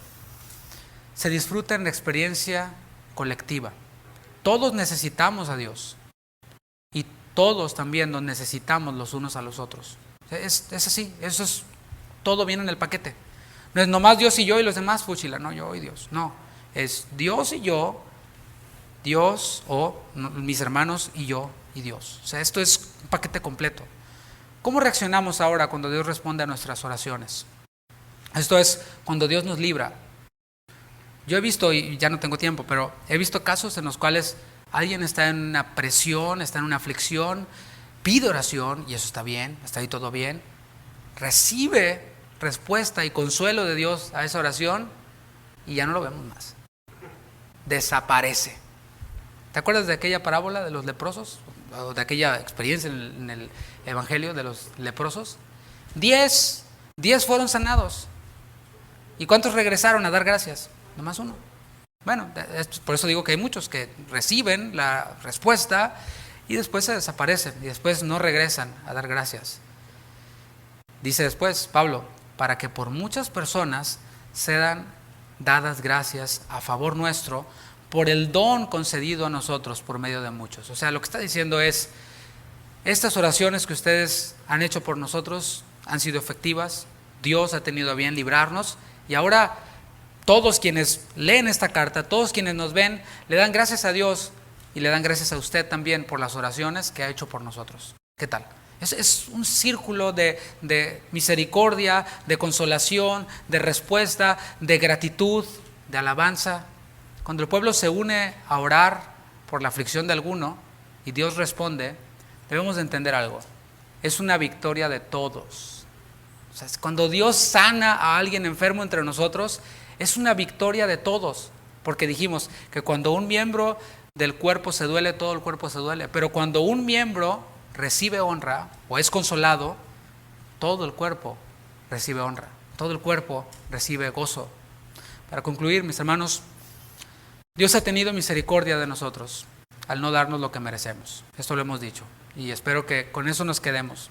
se disfruta en la experiencia colectiva. Todos necesitamos a Dios y todos también nos necesitamos los unos a los otros. Es así, eso es, todo viene en el paquete. No es nomás Dios y yo y los demás, fuchila, no, yo y Dios. No, es Dios y yo, Dios o mis hermanos y yo y Dios. O sea, esto es un paquete completo. ¿Cómo reaccionamos ahora cuando Dios responde a nuestras oraciones? Esto es cuando Dios nos libra. Yo he visto, y ya no tengo tiempo, pero he visto casos en los cuales alguien está en una presión, está en una aflicción, pide oración, y eso está bien, está ahí todo bien, recibe respuesta y consuelo de Dios a esa oración, y ya no lo vemos más. Desaparece. ¿Te acuerdas de aquella parábola de los leprosos? O de aquella experiencia en el evangelio de los leprosos. 10 fueron sanados. ¿Y cuántos regresaron a dar gracias? Nomás uno. Bueno, por eso digo que hay muchos que reciben la respuesta y después se desaparecen y después no regresan a dar gracias. Dice después Pablo, para que por muchas personas sean dadas gracias a favor nuestro por el don concedido a nosotros por medio de muchos. O sea, lo que está diciendo es, estas oraciones que ustedes han hecho por nosotros han sido efectivas, Dios ha tenido a bien librarnos, y ahora todos quienes leen esta carta, todos quienes nos ven, le dan gracias a Dios y le dan gracias a usted también por las oraciones que ha hecho por nosotros. ¿Qué tal? Es un círculo de misericordia, de consolación, de respuesta, de gratitud, de alabanza. Cuando el pueblo se une a orar por la aflicción de alguno y Dios responde, debemos de entender algo. Es una victoria de todos. O sea, cuando Dios sana a alguien enfermo entre nosotros, es una victoria de todos. Porque dijimos que cuando un miembro del cuerpo se duele, todo el cuerpo se duele. Pero cuando un miembro recibe honra o es consolado, todo el cuerpo recibe honra. Todo el cuerpo recibe gozo. Para concluir, mis hermanos, Dios ha tenido misericordia de nosotros al no darnos lo que merecemos. Esto lo hemos dicho y espero que con eso nos quedemos.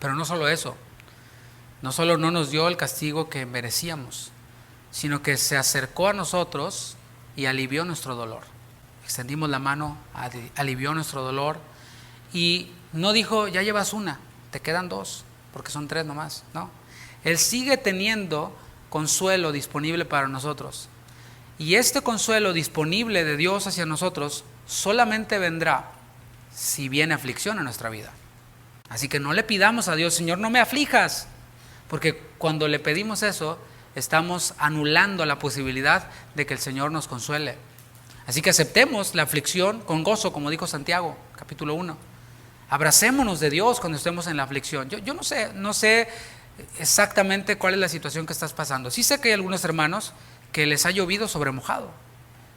Pero no solo eso, no solo no nos dio el castigo que merecíamos, sino que se acercó a nosotros y alivió nuestro dolor. Extendimos la mano, alivió nuestro dolor y no dijo, ya llevas una, te quedan 2, porque son 3 nomás. No, Él sigue teniendo consuelo disponible para nosotros. Y este consuelo disponible de Dios hacia nosotros solamente vendrá si viene aflicción a nuestra vida. Así que no le pidamos a Dios, Señor, no me aflijas, porque cuando le pedimos eso, estamos anulando la posibilidad de que el Señor nos consuele. Así que aceptemos la aflicción con gozo, como dijo Santiago, capítulo 1. Abracémonos de Dios cuando estemos en la aflicción. Yo no sé exactamente cuál es la situación que estás pasando. Sí sé que hay algunos hermanos que les ha llovido sobre mojado,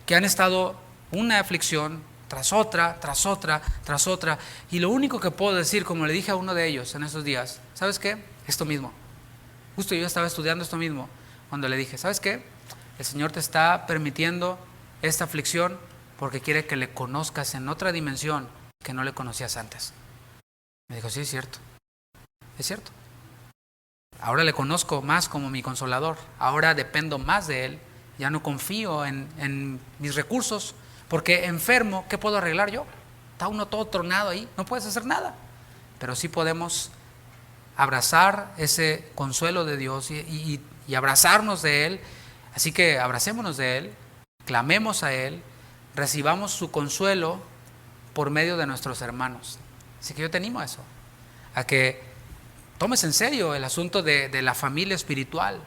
que han estado una aflicción tras otra, tras otra, tras otra. Y lo único que puedo decir, como le dije a uno de ellos en esos días, ¿sabes qué? Esto mismo. Justo yo estaba estudiando esto mismo cuando le dije, ¿sabes qué? El Señor te está permitiendo esta aflicción porque quiere que le conozcas en otra dimensión que no le conocías antes. Me dijo, sí, es cierto. Es cierto. Ahora le conozco más como mi consolador. Ahora dependo más de Él. Ya no confío en mis recursos. Porque enfermo, ¿qué puedo arreglar yo? Está uno todo tronado ahí. No puedes hacer nada. Pero sí podemos abrazar ese consuelo de Dios y abrazarnos de Él. Así que abracémonos de Él. Clamemos a Él. Recibamos su consuelo por medio de nuestros hermanos. Así que yo te animo a eso. A que tomes en serio el asunto de la familia espiritual,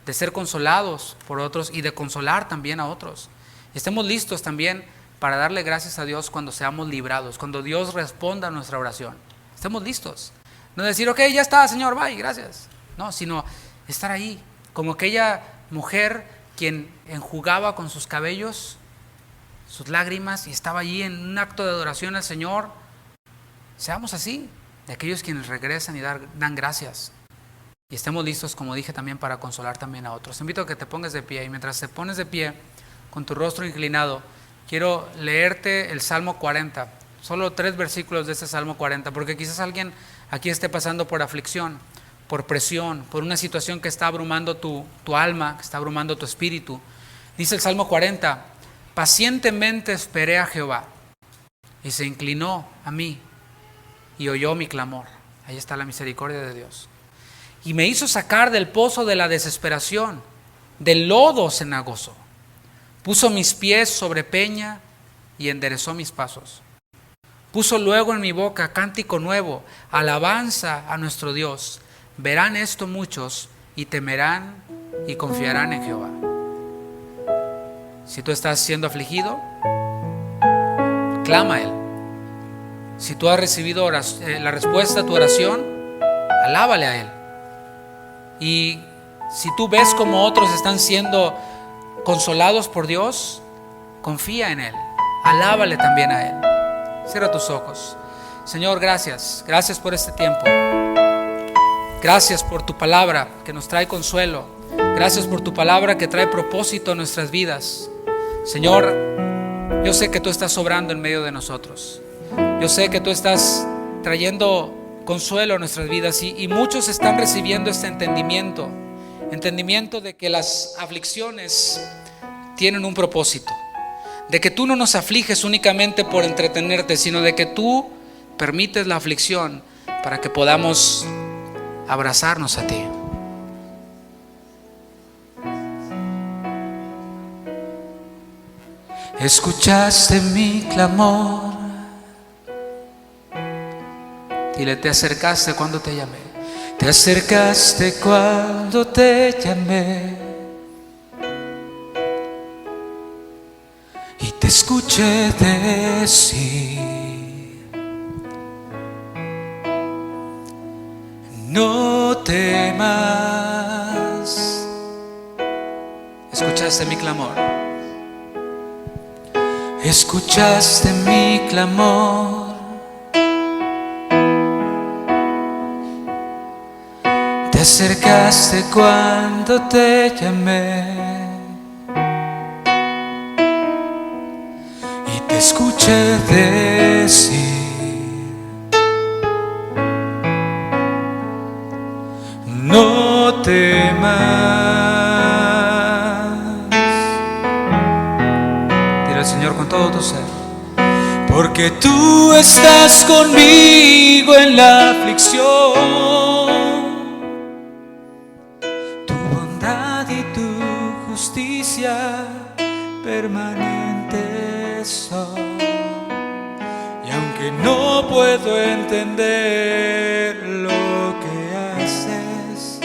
de ser consolados por otros y de consolar también a otros. Estemos listos también para darle gracias a Dios cuando seamos librados, cuando Dios responda a nuestra oración. Estemos listos. No decir, ok, ya está, Señor, bye, gracias. No, sino estar ahí, como aquella mujer quien enjugaba con sus cabellos sus lágrimas y estaba allí en un acto de adoración al Señor. Seamos así, de aquellos quienes regresan y dan gracias. Y estemos listos, como dije, también para consolar también a otros. Te invito a que te pongas de pie, y mientras te pones de pie, con tu rostro inclinado, quiero leerte el Salmo 40, solo 3 versículos de este Salmo 40, porque quizás alguien aquí esté pasando por aflicción, por presión, por una situación que está abrumando tu alma, que está abrumando tu espíritu. Dice el Salmo 40, pacientemente esperé a Jehová, y se inclinó a mí, y oyó mi clamor. Ahí está la misericordia de Dios. Y me hizo sacar del pozo de la desesperación, del lodo cenagoso. Puso mis pies sobre peña y enderezó mis pasos. Puso luego en mi boca cántico nuevo, alabanza a nuestro Dios. Verán esto muchos y temerán y confiarán en Jehová. Si tú estás siendo afligido, clama a Él. Si tú has recibido la respuesta a tu oración, alábale a Él. Y si tú ves como otros están siendo consolados por Dios, confía en Él. Alábale también a Él. Cierra tus ojos. Señor, gracias. Gracias por este tiempo. Gracias por tu palabra que nos trae consuelo. Gracias por tu palabra que trae propósito a nuestras vidas. Señor, yo sé que tú estás obrando en medio de nosotros. Yo sé que tú estás trayendo consuelo a nuestras vidas y muchos están recibiendo este entendimiento de que las aflicciones tienen un propósito, de que tú no nos afliges únicamente por entretenerte, sino de que tú permites la aflicción para que podamos abrazarnos a ti. Escuchaste mi clamor. Dile, te acercaste cuando te llamé. Te acercaste cuando te llamé. Y te escuché decir, no temas. Escuchaste mi clamor. Escuchaste mi clamor. Te acercaste cuando te llamé y te escuché decir, no temas. Dile al Señor con todo tu ser, porque tú estás conmigo en la aflicción. Permanentes son, y aunque no puedo entender lo que haces,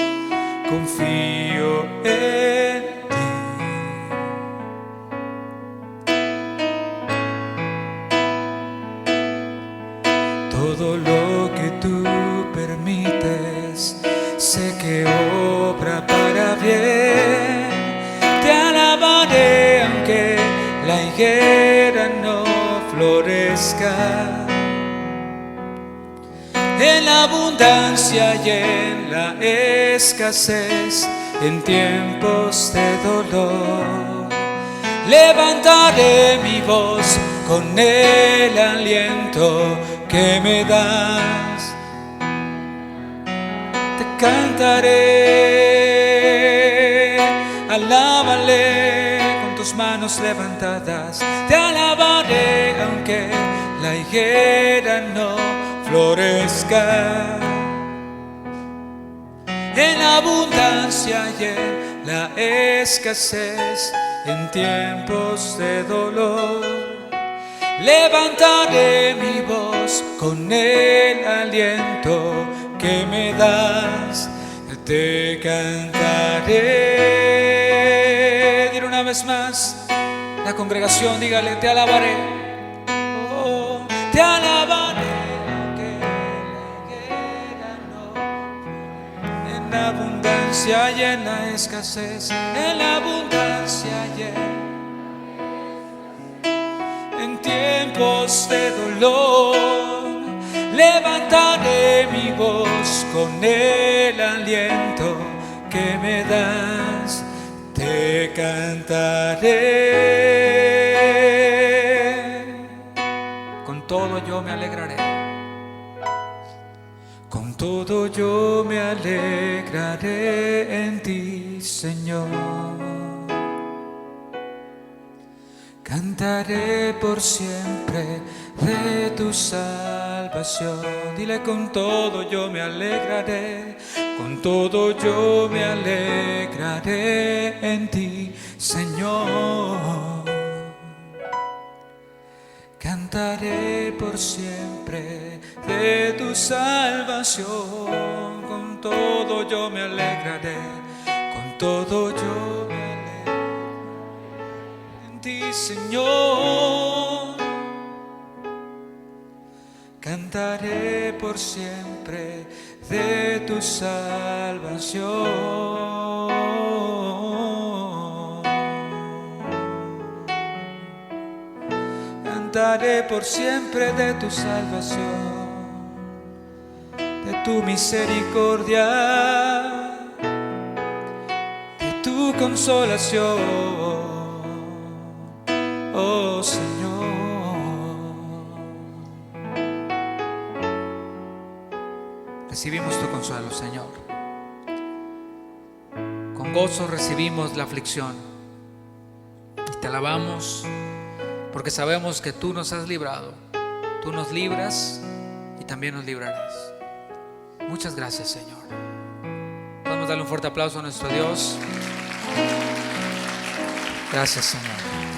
confío en ti. Todo lo que tú permites, sé que obra para bien. Te alabaré aunque la higuera no florezca. En la abundancia y en la escasez, en tiempos de dolor, levantaré mi voz con el aliento que me das. cantaré, alábale con tus manos levantadas, te alabaré aunque la higuera no florezca. En abundancia y en la escasez, en tiempos de dolor, levantaré mi voz con el aliento que me das, te cantaré. Dile una vez más, la congregación, dígale, te alabaré, oh, te alabaré, aunque la higuera no, en la abundancia y en la escasez, en la abundancia y en tiempos de dolor, levantaré mi voz con el aliento que me das, te cantaré. Con todo yo me alegraré, con todo yo me alegraré en ti, Señor. Cantaré por siempre de tu salvación. Dile, con todo yo me alegraré, con todo yo me alegraré en ti, Señor. Cantaré por siempre de tu salvación. Con todo yo me alegraré, con todo yo me alegraré en ti, Señor. Cantaré por siempre de tu salvación. Cantaré por siempre de tu salvación, de tu misericordia, de tu consolación, oh Señor. Recibimos tu consuelo, Señor. Con gozo recibimos la aflicción y te alabamos porque sabemos que tú nos has librado, tú nos libras y también nos librarás. Muchas gracias, Señor. Vamos a darle un fuerte aplauso a nuestro Dios. Gracias, Señor.